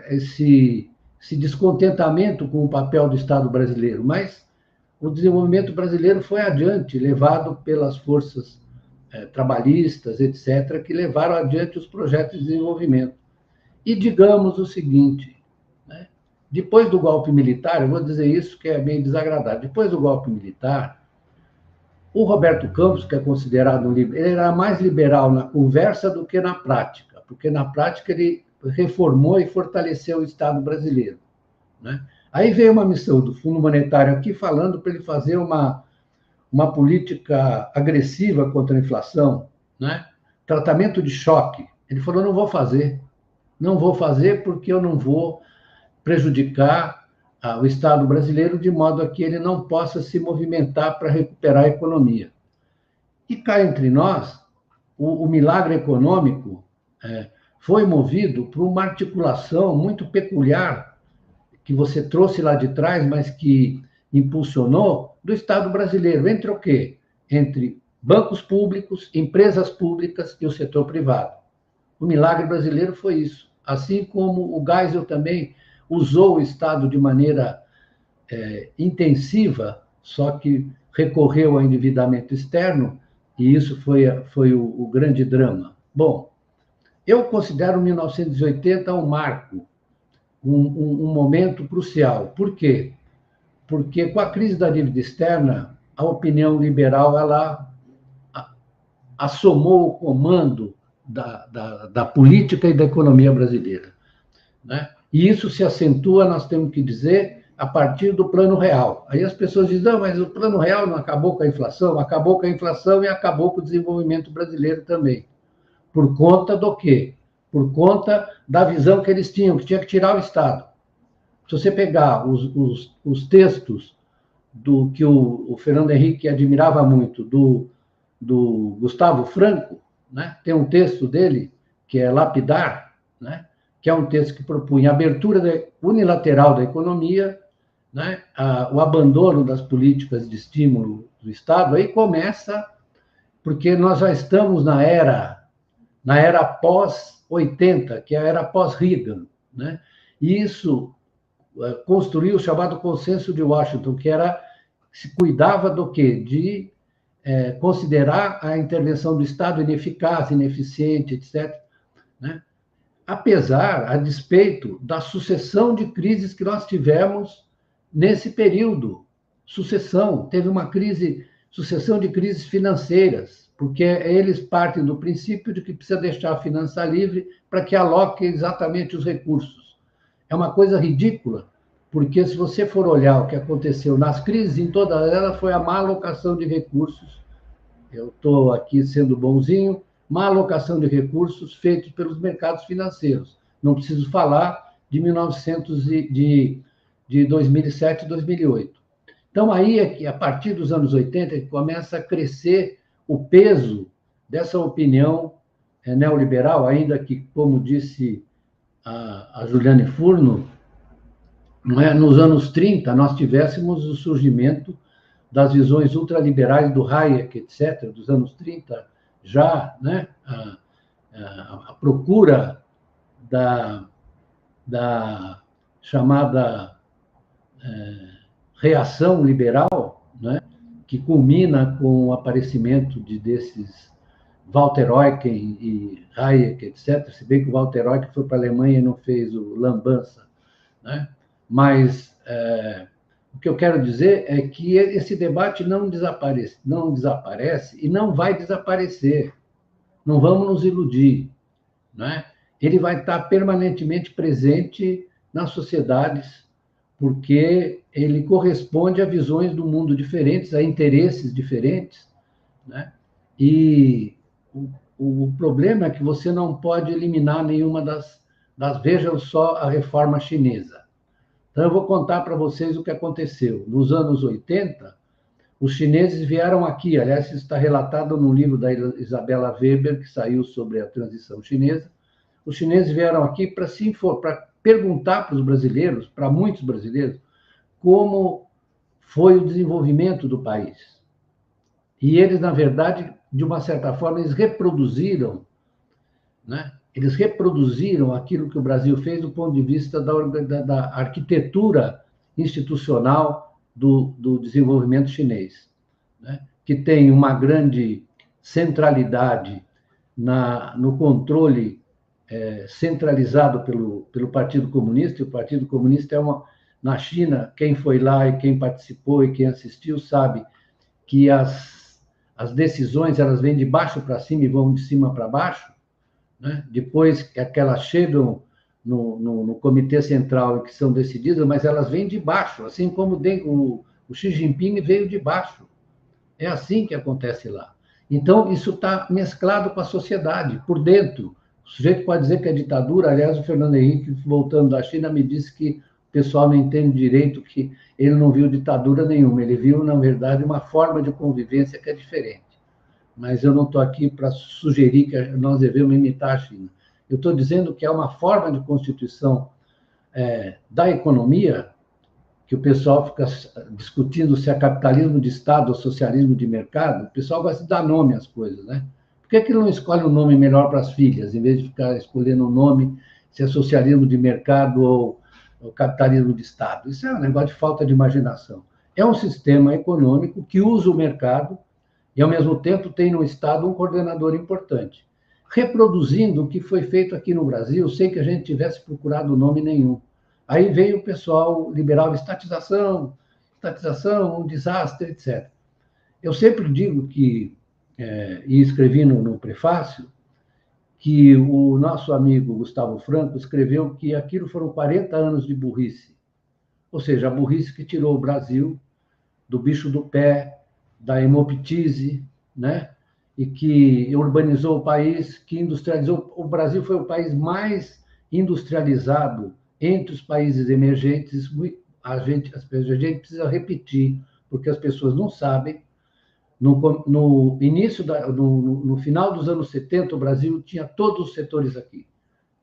esse descontentamento com o papel do Estado brasileiro. Mas o desenvolvimento brasileiro foi adiante, levado pelas forças trabalhistas, etc., que levaram adiante os projetos de desenvolvimento. E digamos o seguinte, né? Depois do golpe militar, eu vou dizer isso que é meio desagradável, depois do golpe militar, o Roberto Campos, que é considerado ele era mais liberal na conversa do que na prática, porque na prática ele reformou e fortaleceu o Estado brasileiro, né? Aí veio uma missão do Fundo Monetário aqui falando para ele fazer uma política agressiva contra a inflação, né? Tratamento de choque. Ele falou, não vou fazer porque eu não vou prejudicar o Estado brasileiro de modo a que ele não possa se movimentar para recuperar a economia. E cá entre nós, o milagre econômico foi movido por uma articulação muito peculiar que você trouxe lá de trás, mas que impulsionou, do Estado brasileiro. Entre o quê? Entre bancos públicos, empresas públicas e o setor privado. O milagre brasileiro foi isso. Assim como o Geisel também usou o Estado de maneira intensiva, só que recorreu ao endividamento externo, e isso foi o grande drama. Bom, eu considero 1980 um marco um momento crucial. Por quê? Porque com a crise da dívida externa, a opinião liberal ela assomou o comando da política e da economia brasileira, né? E isso se acentua, nós temos que dizer, a partir do Plano Real. Aí as pessoas dizem, não, mas o Plano Real não acabou com a inflação? Acabou com a inflação e acabou com o desenvolvimento brasileiro também. Por conta do quê? Por conta da visão que eles tinham, que tinha que tirar o Estado. Se você pegar os textos do que o Fernando Henrique admirava muito, do Gustavo Franco, né? Tem um texto dele, que é Lapidar, né? Que é um texto que propunha a abertura unilateral da economia, né? O abandono das políticas de estímulo do Estado. Aí começa, porque nós já estamos na era pós-80, que é a era pós-Reagan, né? E isso construiu o chamado Consenso de Washington, que se cuidava do quê? De considerar a intervenção do Estado ineficaz, ineficiente, etc., né? A despeito da sucessão de crises que nós tivemos nesse período. Teve uma sucessão de crises financeiras, porque eles partem do princípio de que precisa deixar a finança livre para que aloque exatamente os recursos. É uma coisa ridícula, porque se você for olhar o que aconteceu nas crises, em toda ela foi a má alocação de recursos. Eu estou aqui sendo bonzinho, má alocação de recursos feitos pelos mercados financeiros. Não preciso falar de 2007 e 2008. Então, aí é que, a partir dos anos 80, que começa a crescer o peso dessa opinião neoliberal, ainda que, como disse a Juliane Furno, nos anos 30, nós tivéssemos o surgimento das visões ultraliberais do Hayek, etc., dos anos 30, já, né, a procura da chamada reação liberal, né, que culmina com o aparecimento desses Walter Eucken e Hayek, etc., se bem que o Walter Eucken foi para a Alemanha e não fez o Lambança, né? Mas o que eu quero dizer é que esse debate não desaparece e não vai desaparecer. Não vamos nos iludir, né? Ele vai estar permanentemente presente nas sociedades, porque ele corresponde a visões do mundo diferentes, a interesses diferentes, né? E o problema é que você não pode eliminar nenhuma vejam só a reforma chinesa. Então, eu vou contar para vocês o que aconteceu. Nos anos 80, os chineses vieram aqui, aliás, isso está relatado no livro da Isabella Weber, que saiu sobre a transição chinesa. Os chineses vieram aqui para perguntar para os brasileiros, para muitos brasileiros, como foi o desenvolvimento do país. E eles, na verdade, de uma certa forma, eles reproduziram, né? Eles reproduziram aquilo que o Brasil fez do ponto de vista da arquitetura institucional do desenvolvimento chinês, né? Que tem uma grande centralidade no controle centralizado pelo Partido Comunista, e o Partido Comunista na China, quem foi lá e quem participou e quem assistiu sabe que as decisões elas vêm de baixo para cima e vão de cima para baixo, né? Depois que elas chegam no Comitê Central e que são decididas, mas elas vêm de baixo, assim como o Xi Jinping veio de baixo. É assim que acontece lá. Então, isso está mesclado com a sociedade, por dentro. O sujeito pode dizer que é ditadura. Aliás, o Fernando Henrique, voltando da China, me disse que o pessoal não entende direito, que ele não viu ditadura nenhuma. Ele viu, na verdade, uma forma de convivência que é diferente. Mas eu não estou aqui para sugerir que nós devemos imitar a China. Eu estou dizendo que é uma forma de constituição da economia, que o pessoal fica discutindo se é capitalismo de Estado ou socialismo de mercado. O pessoal gosta de dar nome às coisas, né? Por que ele não escolhe um nome melhor para as filhas, em vez de ficar escolhendo um nome, se é socialismo de mercado ou capitalismo de Estado? Isso é um negócio de falta de imaginação. É um sistema econômico que usa o mercado e, ao mesmo tempo, tem no Estado um coordenador importante, reproduzindo o que foi feito aqui no Brasil, sem que a gente tivesse procurado nome nenhum. Aí veio o pessoal liberal, estatização, um desastre, etc. Eu sempre digo que, e escrevi no prefácio, que o nosso amigo Gustavo Franco escreveu que aquilo foram 40 anos de burrice. Ou seja, a burrice que tirou o Brasil do bicho do pé, da hemoptise, né? E que urbanizou o país, que industrializou. O Brasil foi o país mais industrializado entre os países emergentes. A gente precisa repetir, porque as pessoas não sabem. No final dos anos 70, o Brasil tinha todos os setores aqui.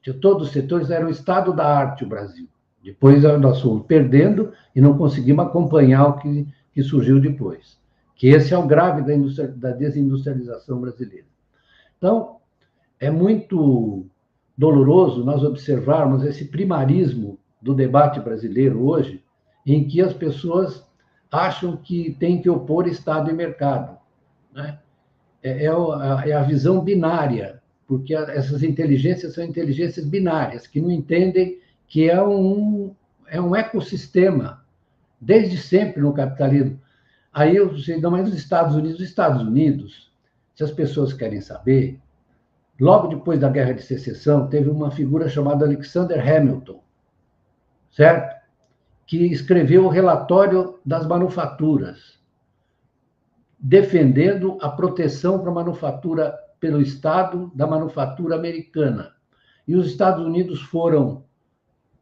Tinha todos os setores, era um estado da arte o Brasil. Depois nós fomos perdendo e não conseguimos acompanhar o que surgiu depois. Que esse é o grave da desindustrialização brasileira. Então, é muito doloroso nós observarmos esse primarismo do debate brasileiro hoje, em que as pessoas acham que tem que opor Estado e mercado, né? É a visão binária, porque essas inteligências são inteligências binárias, que não entendem que é um ecossistema, desde sempre no capitalismo. Aí eu sei, não, mas os Estados Unidos, se as pessoas querem saber, logo depois da Guerra de Secessão, teve uma figura chamada Alexander Hamilton, certo? Que escreveu o relatório das manufaturas, defendendo a proteção para a manufatura pelo Estado da manufatura americana. E os Estados Unidos foram,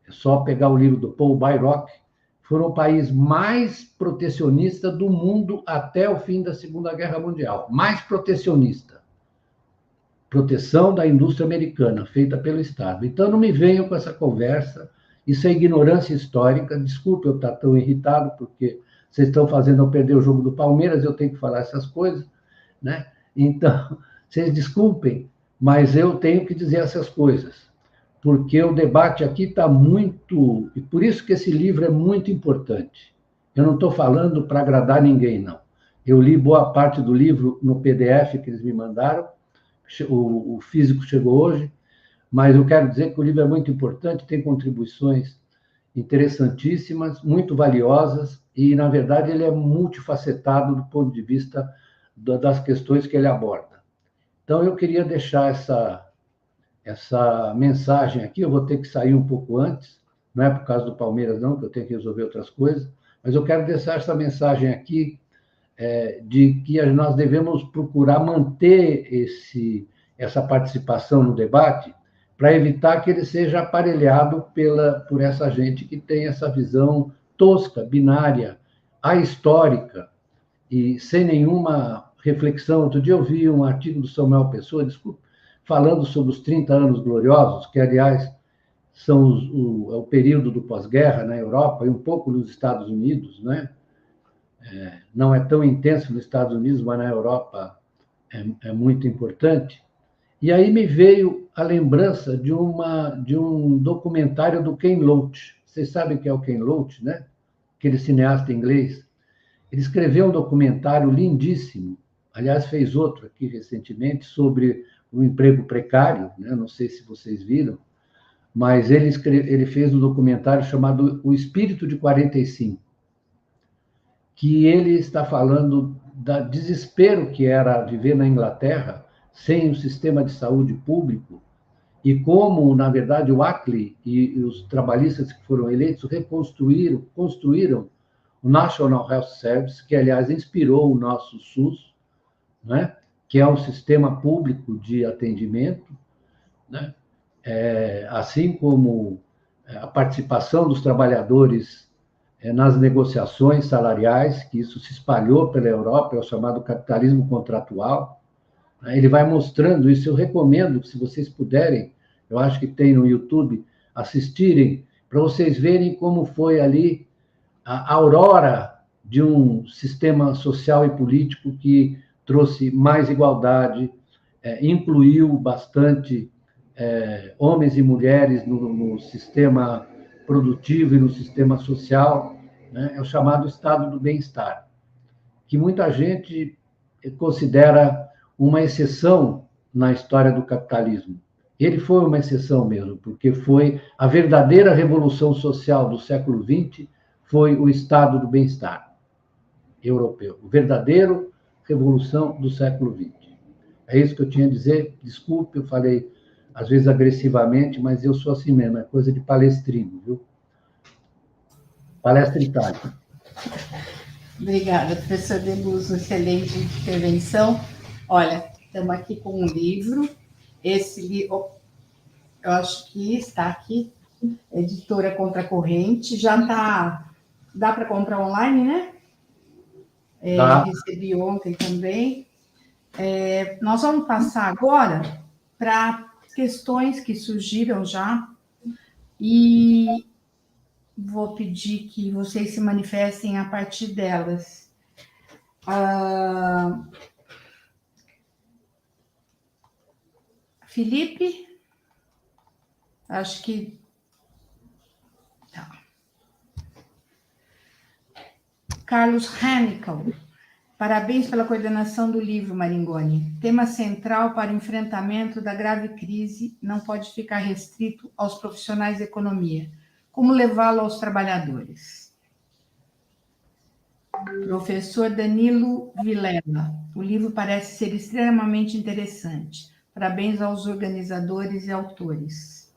é só pegar o livro do Paul Bayrock, foram o país mais protecionista do mundo até o fim da Segunda Guerra Mundial. Mais protecionista. Proteção da indústria americana, feita pelo Estado. Então, não me venham com essa conversa. Isso é ignorância histórica. Desculpe eu estar tão irritado, porque vocês estão fazendo eu perder o jogo do Palmeiras, eu tenho que falar essas coisas, né? Então, vocês desculpem, mas eu tenho que dizer essas coisas, porque o debate aqui está muito... E por isso que esse livro é muito importante. Eu não estou falando para agradar ninguém, não. Eu li boa parte do livro no PDF que eles me mandaram, o físico chegou hoje, mas eu quero dizer que o livro é muito importante, tem contribuições interessantíssimas, muito valiosas, e, na verdade, ele é multifacetado do ponto de vista das questões que ele aborda. Então, eu queria deixar essa mensagem aqui, eu vou ter que sair um pouco antes, não é por causa do Palmeiras, não, que eu tenho que resolver outras coisas, mas eu quero deixar essa mensagem aqui de que nós devemos procurar manter essa participação no debate para evitar que ele seja aparelhado por essa gente que tem essa visão tosca, binária, ahistórica, e sem nenhuma reflexão. Outro dia eu vi um artigo do Samuel Pessoa, desculpa, falando sobre os 30 anos gloriosos, que, aliás, são o período do pós-guerra na Europa e um pouco nos Estados Unidos, né? Não é tão intenso nos Estados Unidos, mas na Europa é muito importante. E aí me veio a lembrança de um documentário do Ken Loach. Vocês sabem quem é o Ken Loach, né? Aquele cineasta inglês. Ele escreveu um documentário lindíssimo, aliás, fez outro aqui recentemente, sobre o emprego precário, né? Não sei se vocês viram, mas ele fez um documentário chamado O Espírito de 45, que ele está falando do desespero que era viver na Inglaterra sem um sistema de saúde público e como, na verdade, o Attlee e os trabalhistas que foram eleitos construíram o National Health Service, que, aliás, inspirou o nosso SUS, né? Que é um sistema público de atendimento, né? Assim como a participação dos trabalhadores nas negociações salariais, que isso se espalhou pela Europa, é o chamado capitalismo contratual. Ele vai mostrando isso. Eu recomendo que, se vocês puderem, eu acho que tem no YouTube, assistirem, para vocês verem como foi ali a aurora de um sistema social e político que trouxe mais igualdade, incluiu bastante homens e mulheres no sistema produtivo e no sistema social, né? É o chamado estado do bem-estar, que muita gente considera uma exceção na história do capitalismo. Ele foi uma exceção mesmo, porque foi a verdadeira revolução social do século XX, foi o estado do bem-estar europeu, a verdadeira revolução do século XX. É isso que eu tinha a dizer. Desculpe, eu falei às vezes agressivamente, mas eu sou assim mesmo, é coisa de palestrino, viu? Palestra Itália. Obrigada, professor Beluso, excelente intervenção. Olha, estamos aqui com um livro. Esse livro, eu acho que está aqui, Editora Contra a Corrente. Já está, dá para comprar online, né? Recebi ontem também. Nós vamos passar agora para questões que surgiram já e vou pedir que vocês se manifestem a partir delas. Felipe, acho que... Tá. Carlos Hanical, parabéns pela coordenação do livro, Maringoni. Tema central para o enfrentamento da grave crise não pode ficar restrito aos profissionais da economia. Como levá-lo aos trabalhadores? Professor Danilo Vilela, o livro parece ser extremamente interessante. Parabéns aos organizadores e autores.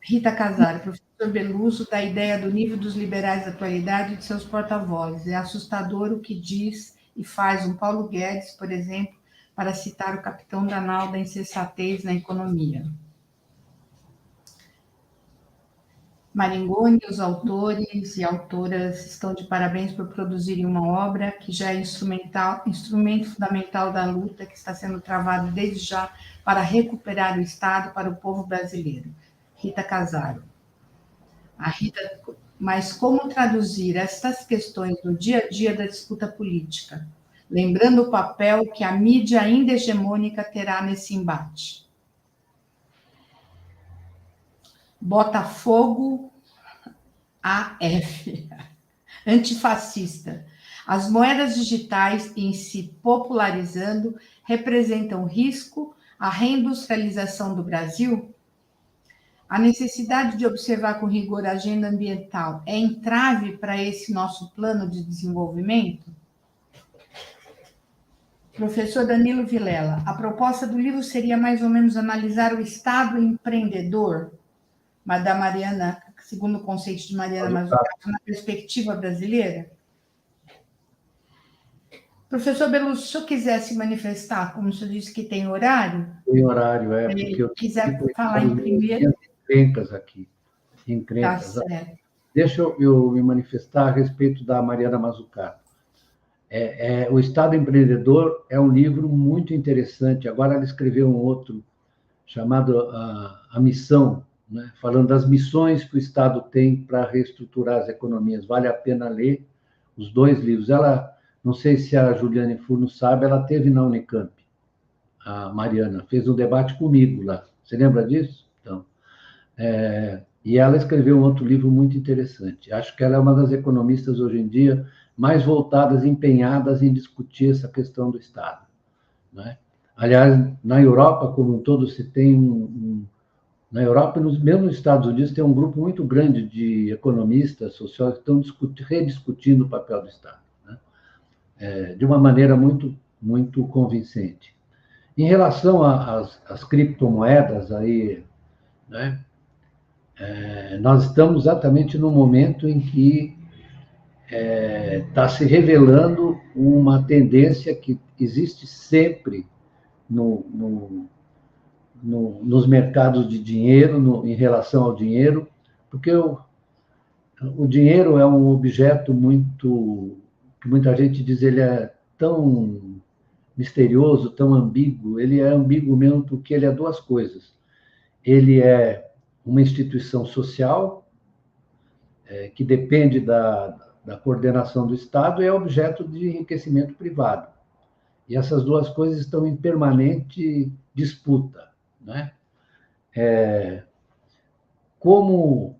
Rita Casaro, professor Beluso, da ideia do nível dos liberais da atualidade e de seus porta-vozes. É assustador o que diz e faz um Paulo Guedes, por exemplo, para citar o capitão da nau da insensatez na economia. Maringoni, os autores e autoras estão de parabéns por produzirem uma obra que já é instrumento fundamental da luta que está sendo travada desde já para recuperar o Estado para o povo brasileiro. Rita Casaro. Mas como traduzir estas questões no dia a dia da disputa política, lembrando o papel que a mídia ainda hegemônica terá nesse embate? Botafogo AF, antifascista. As moedas digitais em se popularizando representam risco à reindustrialização do Brasil? A necessidade de observar com rigor a agenda ambiental é entrave para esse nosso plano de desenvolvimento? Professor Danilo Vilela, a proposta do livro seria mais ou menos analisar o Estado empreendedor, da Mariana, segundo o conceito de Mariana Mazzucato, na perspectiva brasileira? Professor Beluso, se o senhor quiser se manifestar, como o senhor disse que tem horário... Tem horário, porque eu quiser falar em primeiro... Encrencas aqui. Encrencas. Tá certo. Deixa eu me manifestar a respeito da Mariana Mazzucato. O Estado Empreendedor é um livro muito interessante. Agora ela escreveu um outro chamado A Missão, né? Falando das missões que o Estado tem para reestruturar as economias. Vale a pena ler os dois livros. Ela, não sei se a Juliane Furno sabe, ela teve na Unicamp, a Mariana, fez um debate comigo lá. Você lembra disso? Então, e ela escreveu um outro livro muito interessante. Acho que ela é uma das economistas hoje em dia mais voltadas, empenhadas em discutir essa questão do Estado, né? Aliás, na Europa como um todo, se tem na Europa, mesmo nos Estados Unidos, tem um grupo muito grande de economistas, sociólogos, que estão rediscutindo o papel do Estado, né? De uma maneira muito, muito convincente. Em relação às criptomoedas, aí, né, nós estamos exatamente no momento em que está se revelando uma tendência que existe sempre nos mercados de dinheiro, em relação ao dinheiro, porque o dinheiro é um objeto que muita gente diz ele é tão misterioso, tão ambíguo. Ele é ambíguo mesmo porque ele é duas coisas. Ele é uma instituição social que depende da coordenação do Estado e é objeto de enriquecimento privado. E essas duas coisas estão em permanente disputa, né? Como,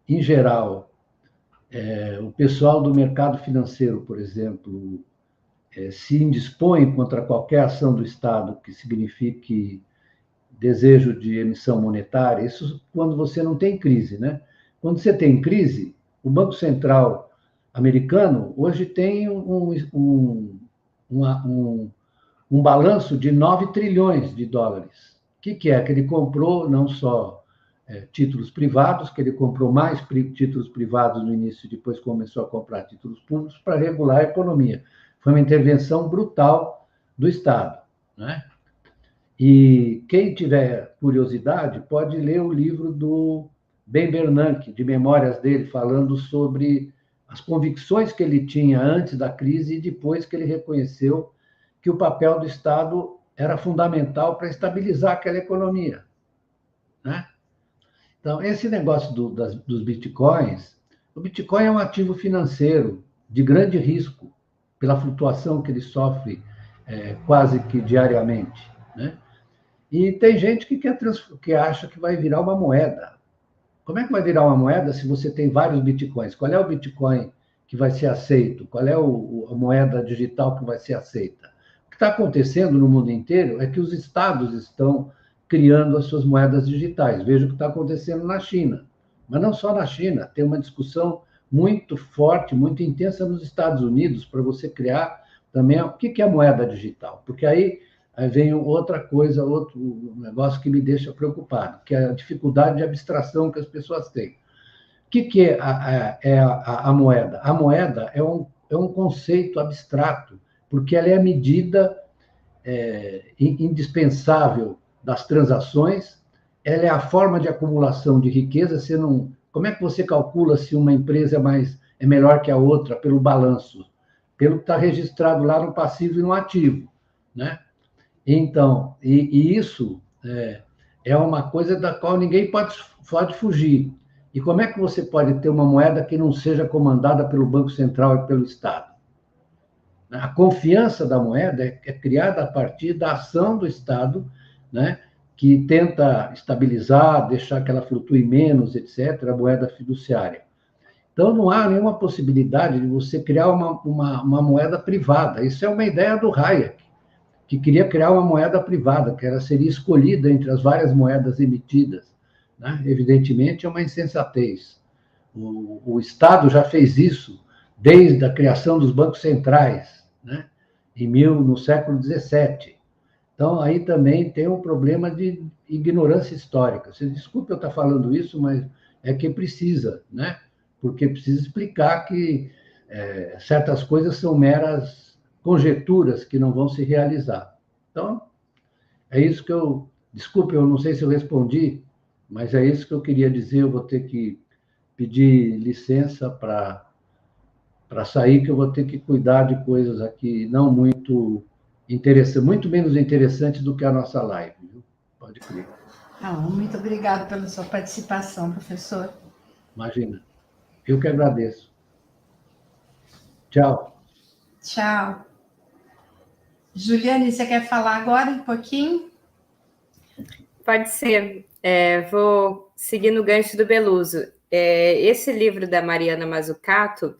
em geral, o pessoal do mercado financeiro, por exemplo, se indispõem contra qualquer ação do Estado que signifique desejo de emissão monetária, isso quando você não tem crise, né? Quando você tem crise, o Banco Central americano hoje tem um balanço de 9 trilhões de dólares. O que é? Que ele comprou não só títulos privados, que ele comprou mais títulos privados no início, depois começou a comprar títulos públicos para regular a economia. Foi uma intervenção brutal do Estado, né? E quem tiver curiosidade pode ler o livro do Ben Bernanke, de memórias dele, falando sobre as convicções que ele tinha antes da crise e depois que ele reconheceu que o papel do Estado era fundamental para estabilizar aquela economia, né? Então, esse negócio dos bitcoins, o Bitcoin é um ativo financeiro de grande risco pela flutuação que ele sofre quase que diariamente, né? E tem gente que acha que vai virar uma moeda. Como é que vai virar uma moeda se você tem vários bitcoins? Qual é o bitcoin que vai ser aceito? Qual é a moeda digital que vai ser aceita? O que está acontecendo no mundo inteiro é que os estados estão criando as suas moedas digitais. Veja o que está acontecendo na China. Mas não só na China, tem uma discussão muito forte, muito intensa nos Estados Unidos para você criar também o que é a moeda digital. Porque aí vem outra coisa, outro negócio que me deixa preocupado, que é a dificuldade de abstração que as pessoas têm. O que é a moeda? A moeda é um conceito abstrato, porque ela é a medida indispensável das transações, ela é a forma de acumulação de riqueza. Como é que você calcula se uma empresa é melhor que a outra pelo balanço? Pelo que está registrado lá no passivo e no ativo, né? Então, e isso é uma coisa da qual ninguém pode fugir. E como é que você pode ter uma moeda que não seja comandada pelo Banco Central e pelo Estado? A confiança da moeda é criada a partir da ação do Estado, né, que tenta estabilizar, deixar que ela flutue menos, etc., a moeda fiduciária. Então, não há nenhuma possibilidade de você criar uma moeda privada. Isso é uma ideia do Hayek, que queria criar uma moeda privada, que seria escolhida entre as várias moedas emitidas, né? Evidentemente, é uma insensatez. O Estado já fez isso desde a criação dos bancos centrais, né? No século XVII. Então, aí também tem um problema de ignorância histórica. Você desculpe eu estar falando isso, mas é que precisa, né? Porque precisa explicar que certas coisas são meras conjecturas que não vão se realizar. Então, é isso que desculpe, eu não sei se eu respondi, mas é isso que eu queria dizer. Eu vou ter que pedir licença para sair, que eu vou ter que cuidar de coisas aqui não muito interessantes, muito menos interessantes do que a nossa live, viu? Pode crer. Muito obrigada pela sua participação, professor. Imagina. Eu que agradeço. Tchau. Tchau. Juliane, você quer falar agora um pouquinho? Pode ser. Vou seguir no gancho do Beluso. Esse livro da Mariana Mazzucato,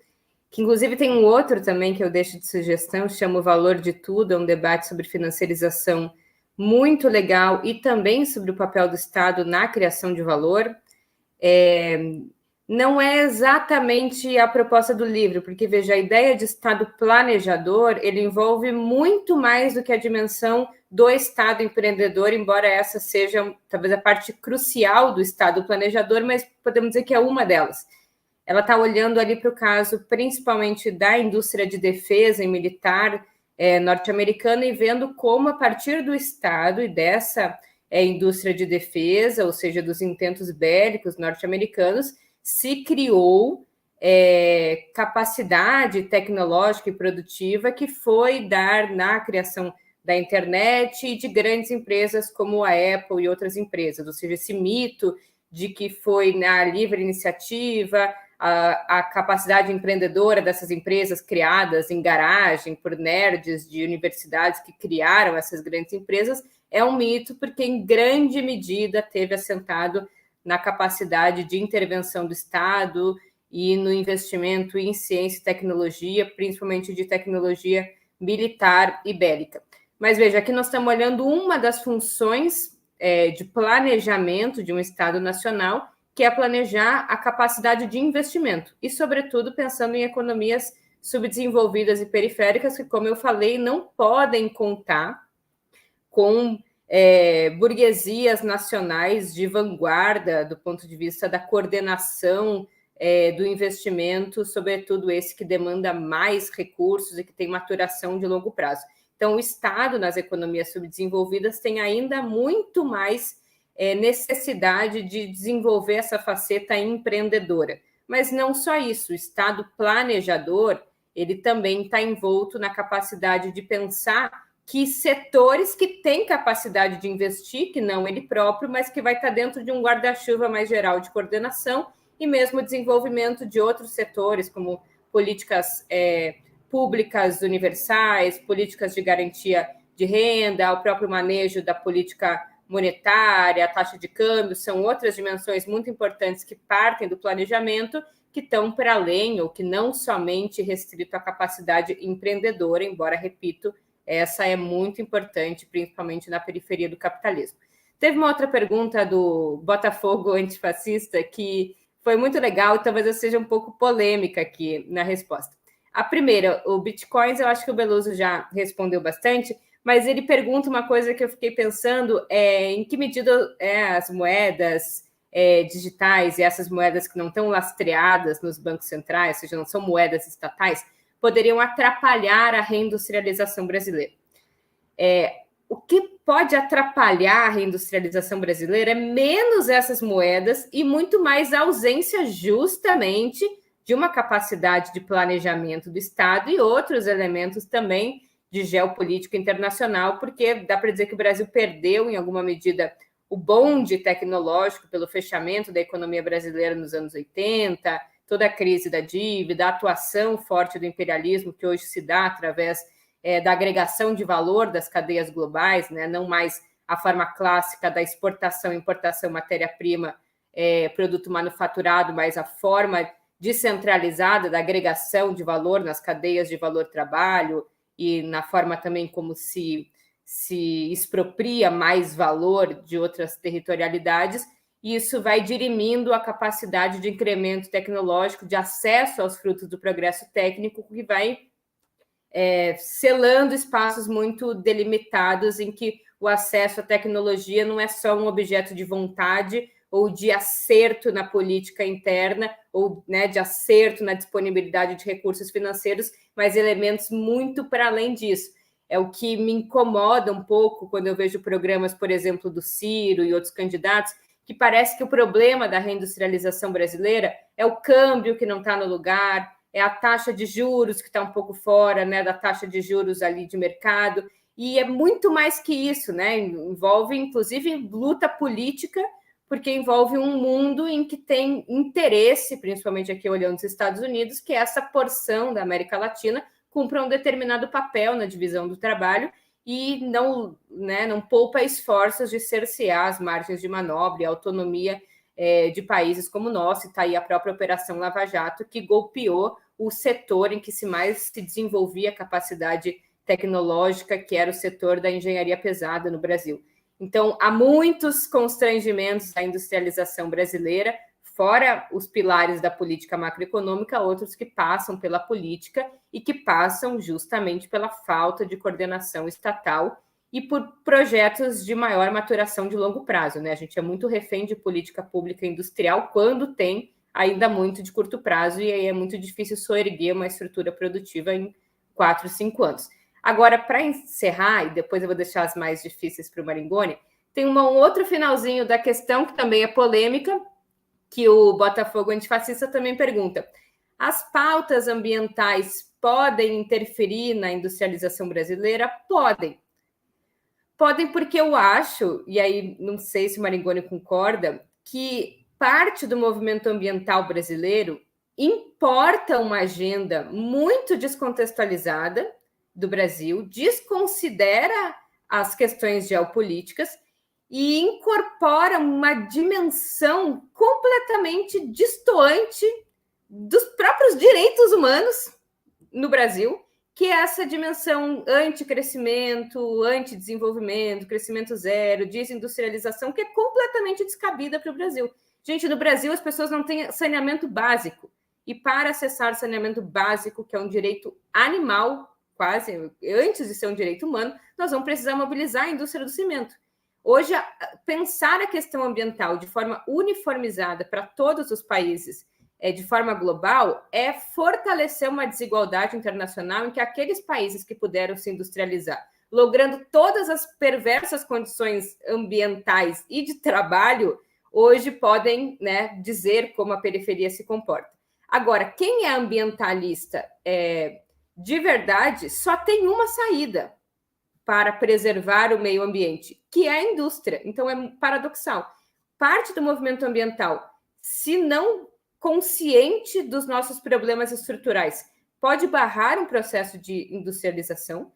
que inclusive tem um outro também que eu deixo de sugestão, chama O Valor de Tudo, é um debate sobre financiarização muito legal e também sobre o papel do Estado na criação de valor. Não é exatamente a proposta do livro, porque, veja, a ideia de Estado planejador, ele envolve muito mais do que a dimensão do Estado empreendedor, embora essa seja talvez a parte crucial do Estado planejador, mas podemos dizer que é uma delas. Ela está olhando ali para o caso principalmente da indústria de defesa e militar norte-americana e vendo como, a partir do Estado e dessa indústria de defesa, ou seja, dos intentos bélicos norte-americanos, se criou capacidade tecnológica e produtiva que foi dar na criação da internet e de grandes empresas como a Apple e outras empresas, ou seja, esse mito de que foi na livre iniciativa, a capacidade empreendedora dessas empresas criadas em garagem por nerds de universidades que criaram essas grandes empresas, é um mito, porque em grande medida teve assentado na capacidade de intervenção do Estado e no investimento em ciência e tecnologia, principalmente de tecnologia militar e bélica. Mas veja, aqui nós estamos olhando uma das funções de planejamento de um Estado nacional, que é planejar a capacidade de investimento, e, sobretudo, pensando em economias subdesenvolvidas e periféricas, que, como eu falei, não podem contar com burguesias nacionais de vanguarda do ponto de vista da coordenação do investimento, sobretudo esse que demanda mais recursos e que tem maturação de longo prazo. Então, o Estado, nas economias subdesenvolvidas, tem ainda muito mais necessidade de desenvolver essa faceta empreendedora. Mas não só isso, o Estado planejador, ele também está envolto na capacidade de pensar que setores que têm capacidade de investir, que não ele próprio, mas que vai estar dentro de um guarda-chuva mais geral de coordenação, e mesmo o desenvolvimento de outros setores, como políticas públicas universais, políticas de garantia de renda, o próprio manejo da política monetária, a taxa de câmbio, são outras dimensões muito importantes que partem do planejamento, que estão para além, ou que não somente restrito à capacidade empreendedora, embora, repito, essa é muito importante, principalmente na periferia do capitalismo. Teve uma outra pergunta do Botafogo Antifascista que foi muito legal, e talvez eu seja um pouco polêmica aqui na resposta. A primeira, o Bitcoins, eu acho que o Beluso já respondeu bastante, mas ele pergunta uma coisa que eu fiquei pensando, em que medida as moedas digitais e essas moedas que não estão lastreadas nos bancos centrais, ou seja, não são moedas estatais, poderiam atrapalhar a reindustrialização brasileira. O que pode atrapalhar a reindustrialização brasileira é menos essas moedas e muito mais a ausência justamente de uma capacidade de planejamento do Estado e outros elementos também de geopolítica internacional, porque dá para dizer que o Brasil perdeu, em alguma medida, o bonde tecnológico pelo fechamento da economia brasileira nos anos 80, toda a crise da dívida, a atuação forte do imperialismo que hoje se dá através da agregação de valor das cadeias globais, né? Não mais a forma clássica da exportação, importação, matéria-prima, produto manufaturado, mas a forma descentralizada da agregação de valor nas cadeias de valor-trabalho e na forma também como se expropria mais valor de outras territorialidades, e isso vai dirimindo a capacidade de incremento tecnológico, de acesso aos frutos do progresso técnico, que vai selando espaços muito delimitados em que o acesso à tecnologia não é só um objeto de vontade ou de acerto na política interna, ou de acerto na disponibilidade de recursos financeiros, mas elementos muito para além disso. É o que me incomoda um pouco quando eu vejo programas, por exemplo, do Ciro e outros candidatos, que parece que o problema da reindustrialização brasileira é o câmbio que não está no lugar, é a taxa de juros que está um pouco fora, da taxa de juros ali de mercado, e é muito mais que isso, envolve, inclusive, luta política, porque envolve um mundo em que tem interesse, principalmente aqui olhando os Estados Unidos, que essa porção da América Latina cumpra um determinado papel na divisão do trabalho e não poupa esforços de cercear as margens de manobra e autonomia de países como o nosso. Está aí a própria Operação Lava Jato, que golpeou o setor em que mais se desenvolvia a capacidade tecnológica, que era o setor da engenharia pesada no Brasil. Então, há muitos constrangimentos da industrialização brasileira, fora os pilares da política macroeconômica, outros que passam pela política e que passam justamente pela falta de coordenação estatal e por projetos de maior maturação de longo prazo. A gente é muito refém de política pública industrial quando tem ainda muito de curto prazo, e aí é muito difícil soerguer uma estrutura produtiva em 4, 5 anos. Agora, para encerrar, e depois eu vou deixar as mais difíceis para o Maringoni, tem um outro finalzinho da questão que também é polêmica, que o Botafogo Antifascista também pergunta. As pautas ambientais podem interferir na industrialização brasileira? Podem. Podem porque eu acho, e aí não sei se o Maringoni concorda, que parte do movimento ambiental brasileiro importa uma agenda muito descontextualizada do Brasil, desconsidera as questões geopolíticas e incorpora uma dimensão completamente distoante dos próprios direitos humanos no Brasil, que é essa dimensão anti-crescimento, anti-desenvolvimento, crescimento zero, desindustrialização, que é completamente descabida para o Brasil. Gente, no Brasil as pessoas não têm saneamento básico, e para acessar saneamento básico, que é um direito animal, quase, antes de ser um direito humano, nós vamos precisar mobilizar a indústria do cimento. Hoje, pensar a questão ambiental de forma uniformizada para todos os países, de forma global, é fortalecer uma desigualdade internacional em que aqueles países que puderam se industrializar, logrando todas as perversas condições ambientais e de trabalho, hoje podem, né, dizer como a periferia se comporta. Agora, quem é ambientalista de verdade só tem uma saída para preservar o meio ambiente, que é a indústria. Então, é paradoxal. Parte do movimento ambiental, se não consciente dos nossos problemas estruturais, pode barrar um processo de industrialização,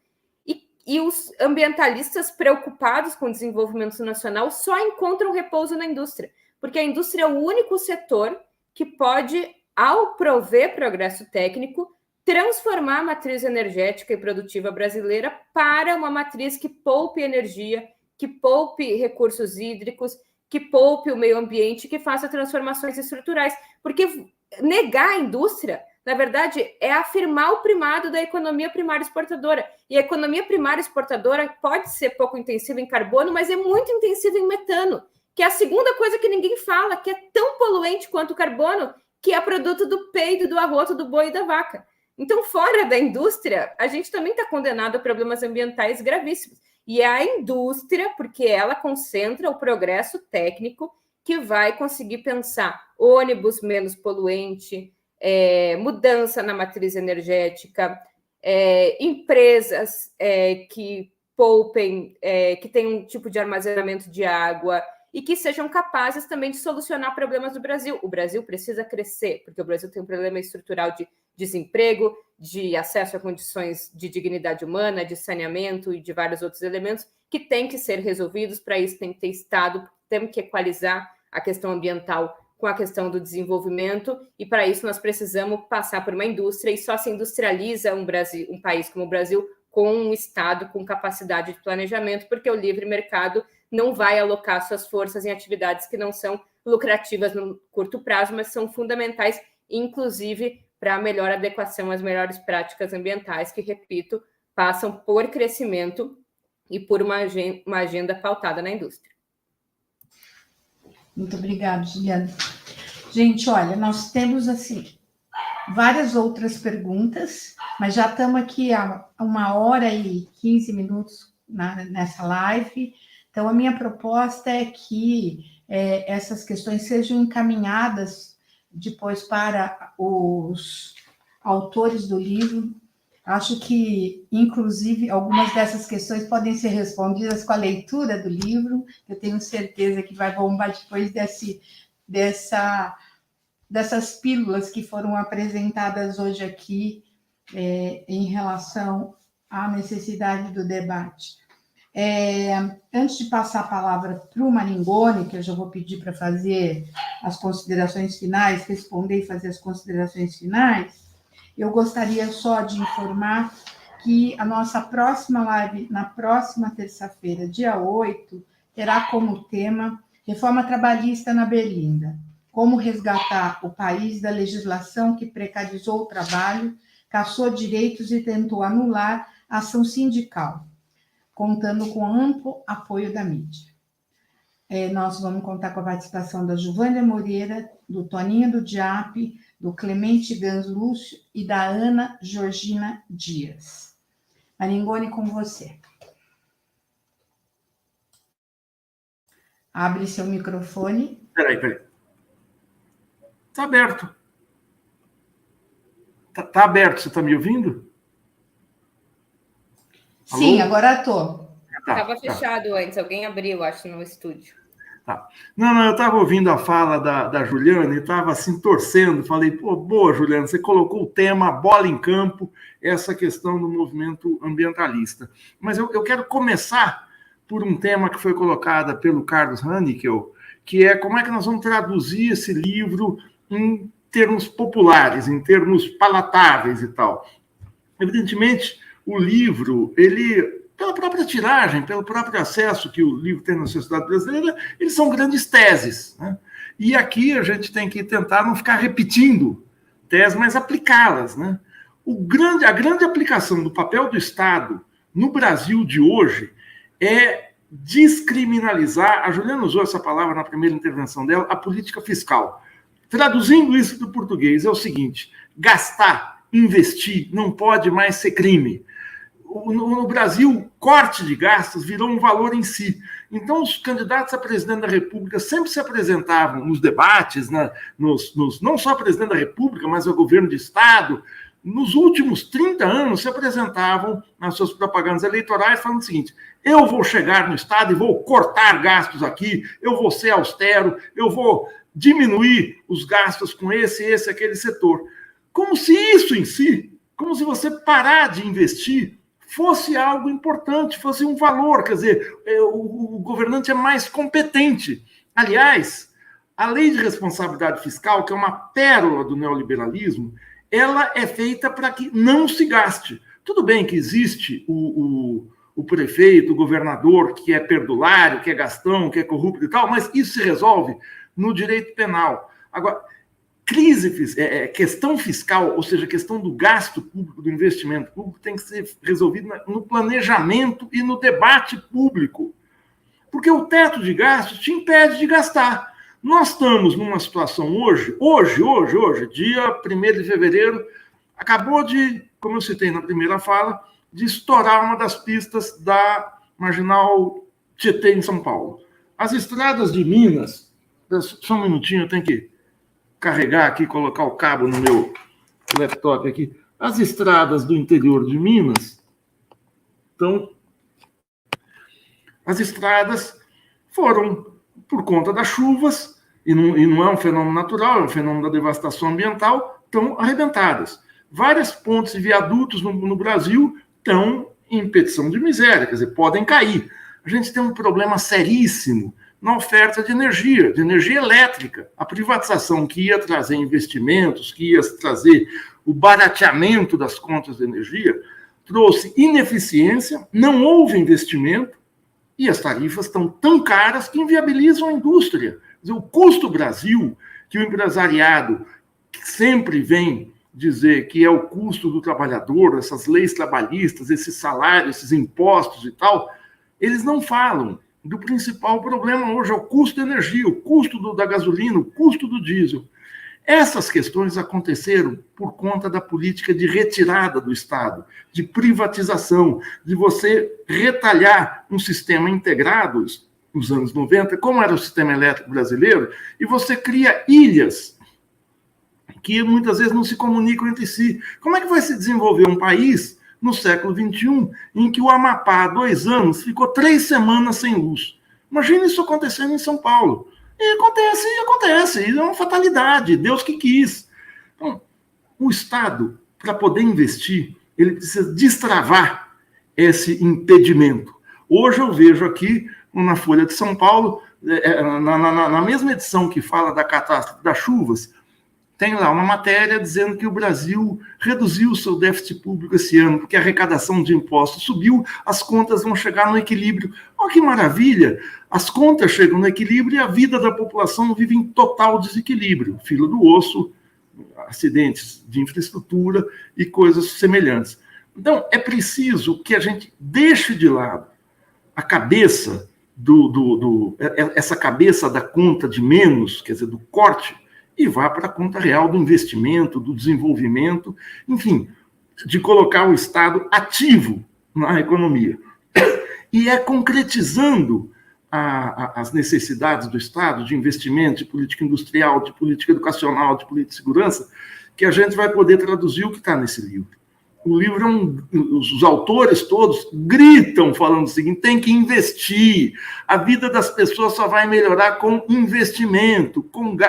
e os ambientalistas preocupados com o desenvolvimento nacional só encontram repouso na indústria, porque a indústria é o único setor que pode, ao prover progresso técnico, transformar a matriz energética e produtiva brasileira para uma matriz que poupe energia, que poupe recursos hídricos, que poupe o meio ambiente, que faça transformações estruturais. Porque negar a indústria, na verdade, é afirmar o primado da economia primária exportadora. E a economia primária exportadora pode ser pouco intensiva em carbono, mas é muito intensiva em metano, que é a segunda coisa que ninguém fala, que é tão poluente quanto o carbono, que é produto do peido, do arroto, do boi e da vaca. Então, fora da indústria, a gente também está condenado a problemas ambientais gravíssimos. E é a indústria, porque ela concentra o progresso técnico, que vai conseguir pensar ônibus menos poluente, mudança na matriz energética, empresas que poupem, que tenham um tipo de armazenamento de água e que sejam capazes também de solucionar problemas do Brasil. O Brasil precisa crescer, porque o Brasil tem um problema estrutural de desemprego, de acesso a condições de dignidade humana, de saneamento e de vários outros elementos que têm que ser resolvidos. Para isso tem que ter Estado, temos que equalizar a questão ambiental com a questão do desenvolvimento, e para isso nós precisamos passar por uma indústria, e só se industrializa um país como o Brasil com um Estado com capacidade de planejamento, porque o livre mercado não vai alocar suas forças em atividades que não são lucrativas no curto prazo, mas são fundamentais, inclusive para a melhor adequação às melhores práticas ambientais, que, repito, passam por crescimento e por uma agenda pautada na indústria. Muito obrigada, Juliana. Gente, olha, nós temos, assim, várias outras perguntas, mas já estamos aqui há 1h15 nessa live. Então, a minha proposta é que essas questões sejam encaminhadas depois para os autores do livro. Acho que, inclusive, algumas dessas questões podem ser respondidas com a leitura do livro. Eu tenho certeza que vai bombar depois dessas pílulas que foram apresentadas hoje aqui em relação à necessidade do debate. Antes de passar a palavra para o Maringoni, que eu já vou pedir para fazer as considerações finais, responder e fazer as considerações finais, eu gostaria só de informar que a nossa próxima live, na próxima terça-feira, dia 8, terá como tema Reforma Trabalhista na Berlinda. Como resgatar o país da legislação que precarizou o trabalho, cassou direitos e tentou anular a ação sindical, contando com amplo apoio da mídia. Nós vamos contar com a participação da Giovânia Moreira, do Toninho do Diap, do Clemente Gans Lúcio e da Ana Georgina Dias. Maringoni, com você. Abre seu microfone. Peraí. Está aberto. Está aberto, você está me ouvindo? Sim, Alô? agora estou. Estava fechado antes, alguém abriu, acho, no estúdio. Tá. Não, eu estava ouvindo a fala da Juliana e estava assim torcendo, falei, pô, boa, Juliana, você colocou o tema bola em campo, essa questão do movimento ambientalista. Mas eu quero começar por um tema que foi colocado pelo Carlos Hannickel, que é como é que nós vamos traduzir esse livro em termos populares, em termos palatáveis e tal. Evidentemente, o livro, ele, pela própria tiragem, pelo próprio acesso que o livro tem na sociedade brasileira, eles são grandes teses, né? E aqui a gente tem que tentar não ficar repetindo teses, mas aplicá-las, né? A grande aplicação do papel do Estado no Brasil de hoje é descriminalizar, a Juliana usou essa palavra na primeira intervenção dela, a política fiscal. Traduzindo isso para o português, é o seguinte: gastar, investir, não pode mais ser crime. No Brasil, corte de gastos virou um valor em si. Então, os candidatos a presidente da República sempre se apresentavam nos debates, não só a presidente da República, mas o governo de Estado. Nos últimos 30 anos, se apresentavam nas suas propagandas eleitorais falando o seguinte: eu vou chegar no Estado e vou cortar gastos aqui, eu vou ser austero, eu vou diminuir os gastos com esse, aquele setor. Como se isso em si, como se você parar de investir fosse algo importante, fosse um valor, quer dizer, o governante é mais competente. Aliás, a lei de responsabilidade fiscal, que é uma pérola do neoliberalismo, ela é feita para que não se gaste. Tudo bem que existe o prefeito, o governador, que é perdulário, que é gastão, que é corrupto e tal, mas isso se resolve no direito penal. Agora, questão fiscal, ou seja, questão do gasto público, do investimento público, tem que ser resolvida no planejamento e no debate público. Porque o teto de gastos te impede de gastar. Nós estamos numa situação hoje, dia 1º de fevereiro, acabou de, como eu citei na primeira fala, de estourar uma das pistas da Marginal Tietê, em São Paulo. As estradas de Minas, só um minutinho, eu tenho que carregar aqui, colocar o cabo no meu laptop aqui. As estradas do interior de Minas as estradas foram, por conta das chuvas, e não é um fenômeno natural, é um fenômeno da devastação ambiental, estão arrebentadas. Várias pontes e viadutos no Brasil estão em petição de miséria, quer dizer, podem cair. A gente tem um problema seríssimo na oferta de energia elétrica. A privatização que ia trazer investimentos, que ia trazer o barateamento das contas de energia, trouxe ineficiência, não houve investimento, e as tarifas estão tão caras que inviabilizam a indústria. Quer dizer, o custo Brasil, que o empresariado sempre vem dizer que é o custo do trabalhador, essas leis trabalhistas, esses salários, esses impostos e tal, eles não falam do principal problema hoje, é o custo da energia, o custo da gasolina, o custo do diesel. Essas questões aconteceram por conta da política de retirada do Estado, de privatização, de você retalhar um sistema integrado nos anos 90, como era o sistema elétrico brasileiro, e você cria ilhas que muitas vezes não se comunicam entre si. Como é que vai se desenvolver um país no século XXI, em que o Amapá, há 2 anos, ficou 3 semanas sem luz? Imagina isso acontecendo em São Paulo. E acontece, e é uma fatalidade, Deus que quis. Então, o Estado, para poder investir, ele precisa destravar esse impedimento. Hoje eu vejo aqui, na Folha de São Paulo, na mesma edição que fala da catástrofe das chuvas, tem lá uma matéria dizendo que o Brasil reduziu o seu déficit público esse ano, porque a arrecadação de impostos subiu, as contas vão chegar no equilíbrio. Olha que maravilha! As contas chegam no equilíbrio e a vida da população vive em total desequilíbrio. Fila do osso, acidentes de infraestrutura e coisas semelhantes. Então, é preciso que a gente deixe de lado a cabeça essa cabeça da conta de menos, quer dizer, do corte, e vá para a conta real do investimento, do desenvolvimento, enfim, de colocar o Estado ativo na economia. E é concretizando as necessidades do Estado de investimento, de política industrial, de política educacional, de política de segurança, que a gente vai poder traduzir o que está nesse livro. O livro os autores todos gritam falando o seguinte: tem que investir. A vida das pessoas só vai melhorar com investimento.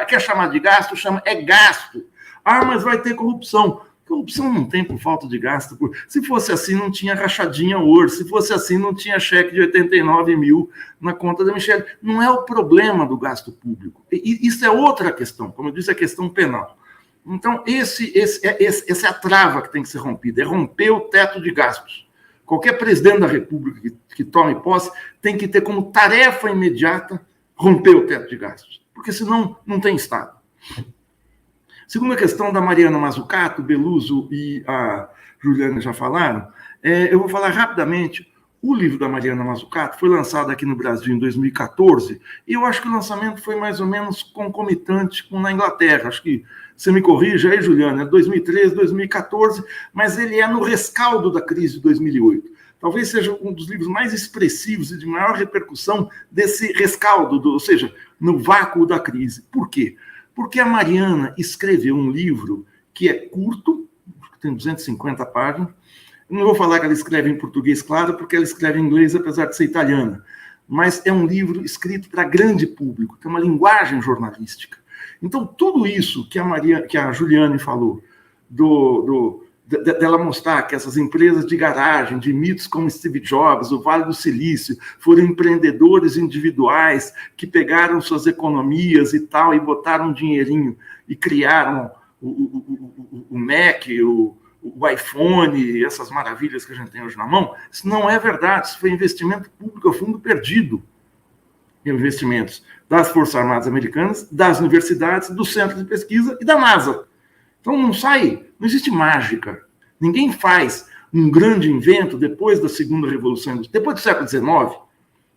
Quer chamar de gasto? É gasto. Ah, mas vai ter corrupção. Corrupção não tem por falta de gasto. Se fosse assim, não tinha rachadinha hoje. Se fosse assim, não tinha cheque de 89 mil na conta da Michelle. Não é o problema do gasto público. E isso é outra questão. Como eu disse, é questão penal. Então, essa é a trava que tem que ser rompida, é romper o teto de gastos. Qualquer presidente da República que tome posse tem que ter como tarefa imediata romper o teto de gastos, porque senão não tem Estado. Segunda questão da Mariana Mazzucato, Beluso e a Juliana já falaram, eu vou falar rapidamente. O livro da Mariana Mazzucato foi lançado aqui no Brasil em 2014, e eu acho que o lançamento foi mais ou menos concomitante com na Inglaterra. Acho que, você me corrija aí, Juliana, é 2013, 2014, mas ele é no rescaldo da crise de 2008. Talvez seja um dos livros mais expressivos e de maior repercussão desse rescaldo, ou seja, no vácuo da crise. Por quê? Porque a Mariana escreveu um livro que é curto, tem 250 páginas. Não vou falar que ela escreve em português, claro, porque ela escreve em inglês, apesar de ser italiana. Mas é um livro escrito para grande público, tem uma linguagem jornalística. Então, tudo isso que a Juliane falou, dela mostrar que essas empresas de garagem, de mitos como Steve Jobs, o Vale do Silício, foram empreendedores individuais que pegaram suas economias e tal, e botaram um dinheirinho e criaram o Mac, o iPhone, essas maravilhas que a gente tem hoje na mão. Isso não é verdade, isso foi investimento público a fundo perdido. Investimentos das Forças Armadas Americanas, das universidades, do Centro de Pesquisa e da NASA. Então não existe mágica. Ninguém faz um grande invento depois da segunda revolução industrial, depois do século XIX.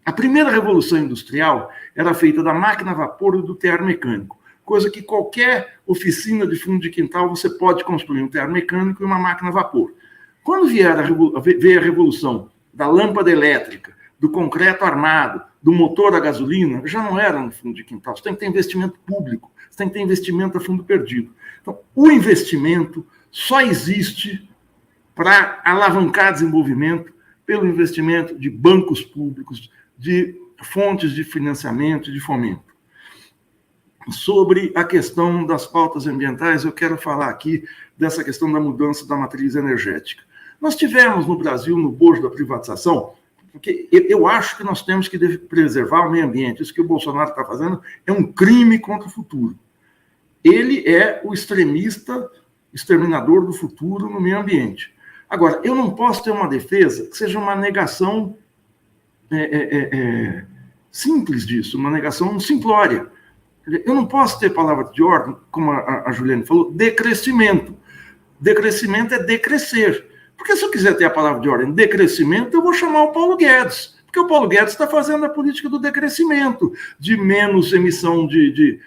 A primeira revolução industrial era feita da máquina a vapor e do tear mecânico, coisa que qualquer oficina de fundo de quintal você pode construir um tear mecânico e uma máquina a vapor. Quando veio a revolução da lâmpada elétrica, do concreto armado, do motor a gasolina, já não era no fundo de quintal. Você tem que ter investimento público, você tem que ter investimento a fundo perdido. Então, o investimento só existe para alavancar desenvolvimento pelo investimento de bancos públicos, de fontes de financiamento e de fomento. Sobre a questão das pautas ambientais, eu quero falar aqui dessa questão da mudança da matriz energética. Nós tivemos no Brasil, no bojo da privatização, porque eu acho que nós temos que preservar o meio ambiente. Isso que o Bolsonaro está fazendo é um crime contra o futuro. Ele é o exterminador do futuro no meio ambiente. Agora, eu não posso ter uma defesa que seja uma negação simples disso, uma negação simplória. Eu não posso ter palavra de ordem, como a Juliane falou, decrescimento. Decrescimento é decrescer. Porque se eu quiser ter a palavra de ordem decrescimento, eu vou chamar o Paulo Guedes. Porque o Paulo Guedes está fazendo a política do decrescimento, de menos emissão de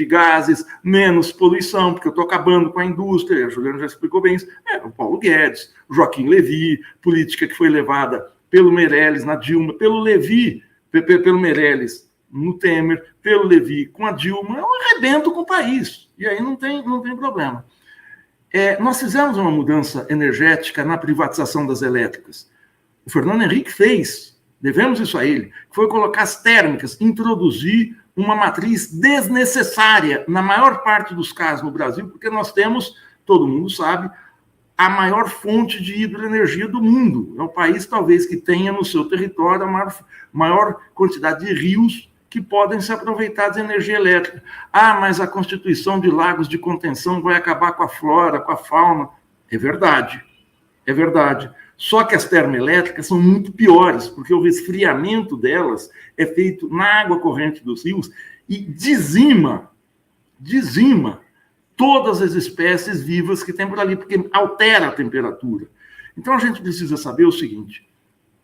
gases, menos poluição, porque eu estou acabando com a indústria, a Juliana já explicou bem isso. O Paulo Guedes, o Joaquim Levy, política que foi levada pelo Meirelles na Dilma, pelo Meirelles no Temer, pelo Levy com a Dilma, é um arrebento com o país. E aí não tem problema. Nós fizemos uma mudança energética na privatização das elétricas. O Fernando Henrique fez, devemos isso a ele, foi colocar as térmicas, introduzir uma matriz desnecessária, na maior parte dos casos no Brasil, porque nós temos, todo mundo sabe, a maior fonte de hidroenergia do mundo. É o país, talvez, que tenha no seu território a maior quantidade de rios que podem se aproveitar de energia elétrica. Mas a constituição de lagos de contenção vai acabar com a flora, com a fauna. É verdade. Só que as termoelétricas são muito piores, porque o resfriamento delas é feito na água corrente dos rios e dizima todas as espécies vivas que tem por ali, porque altera a temperatura. Então a gente precisa saber o seguinte: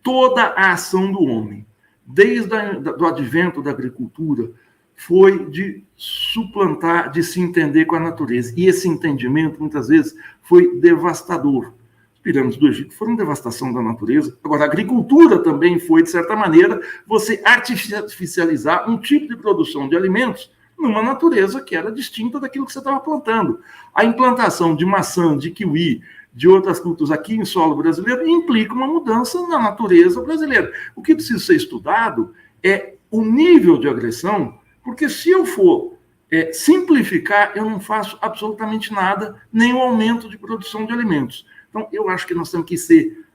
toda a ação do homem, desde o advento da agricultura, foi de suplantar, de se entender com a natureza. E esse entendimento, muitas vezes, foi devastador. As pirâmides do Egito foram devastação da natureza. Agora, a agricultura também foi, de certa maneira, você artificializar um tipo de produção de alimentos numa natureza que era distinta daquilo que você estava plantando. A implantação de maçã, de kiwi, de outras frutas aqui em solo brasileiro implica uma mudança na natureza brasileira. O que precisa ser estudado é o nível de agressão, porque se eu for simplificar, eu não faço absolutamente nada, nem o aumento de produção de alimentos. Então, eu acho que nós temos que ser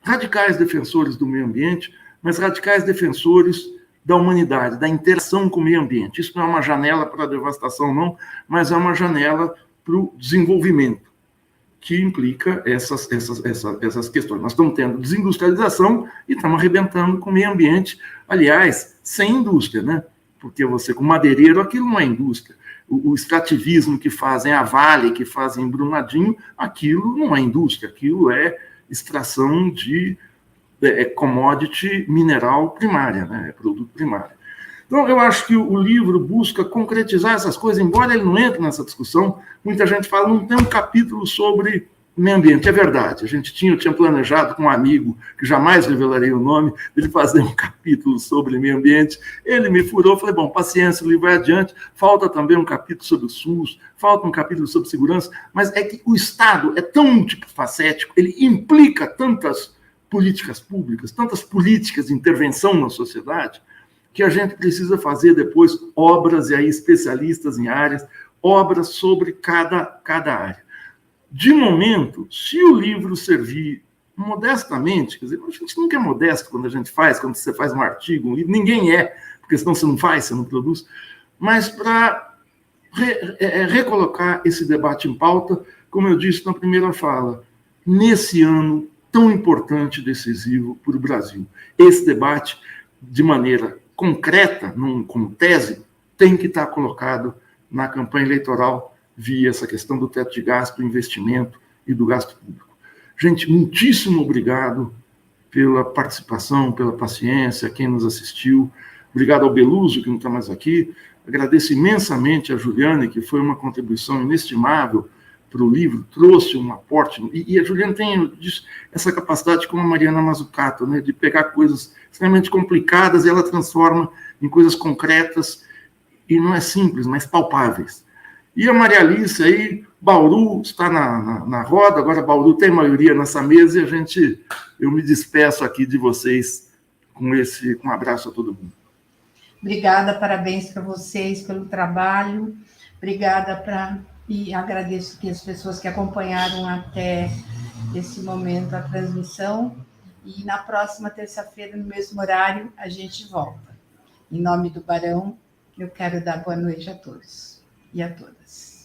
radicais defensores do meio ambiente, mas radicais defensores da humanidade, da interação com o meio ambiente. Isso não é uma janela para a devastação, não, mas é uma janela para o desenvolvimento, que implica essas questões. Nós estamos tendo desindustrialização e estamos arrebentando com o meio ambiente, aliás, sem indústria, né? Porque você, com madeireiro, aquilo não é indústria. O extrativismo que fazem a Vale, que fazem em Brumadinho, aquilo não é indústria, aquilo é extração de commodity mineral primária, né? É produto primário. Então, eu acho que o livro busca concretizar essas coisas, embora ele não entre nessa discussão. Muita gente fala, não tem um capítulo sobre meio ambiente. É verdade, eu tinha planejado com um amigo, que jamais revelarei o nome, ele fazer um capítulo sobre meio ambiente. Ele me furou, falei, bom, paciência, o livro vai adiante. Falta também um capítulo sobre o SUS, falta um capítulo sobre segurança, mas é que o Estado é tão multifacético, ele implica tantas políticas públicas, tantas políticas de intervenção na sociedade, que a gente precisa fazer depois obras, e aí especialistas em áreas, obras sobre cada área. De momento, se o livro servir modestamente, quer dizer, a gente nunca é modesto quando você faz um artigo, um livro, ninguém é, porque senão você não faz, você não produz, mas para recolocar esse debate em pauta, como eu disse na primeira fala, nesse ano tão importante e decisivo para o Brasil. Esse debate, de maneira concreta, como tese, tem que estar colocado na campanha eleitoral via essa questão do teto de gasto, do investimento e do gasto público. Gente, muitíssimo obrigado pela participação, pela paciência, quem nos assistiu. Obrigado ao Beluso, que não está mais aqui. Agradeço imensamente a Juliane, que foi uma contribuição inestimável para o livro, trouxe um aporte, e a Juliana tem essa capacidade, como a Mariana Mazzucato, né, de pegar coisas extremamente complicadas e ela transforma em coisas concretas, e não é simples, mas palpáveis. E a Maria Alice aí, Bauru está na roda, agora Bauru tem maioria nessa mesa, e eu me despeço aqui de vocês com um abraço a todo mundo. Obrigada, parabéns para vocês pelo trabalho, obrigada e agradeço aqui as pessoas que acompanharam até esse momento a transmissão, e na próxima terça-feira, no mesmo horário, a gente volta. Em nome do Barão, eu quero dar boa noite a todos e a todas.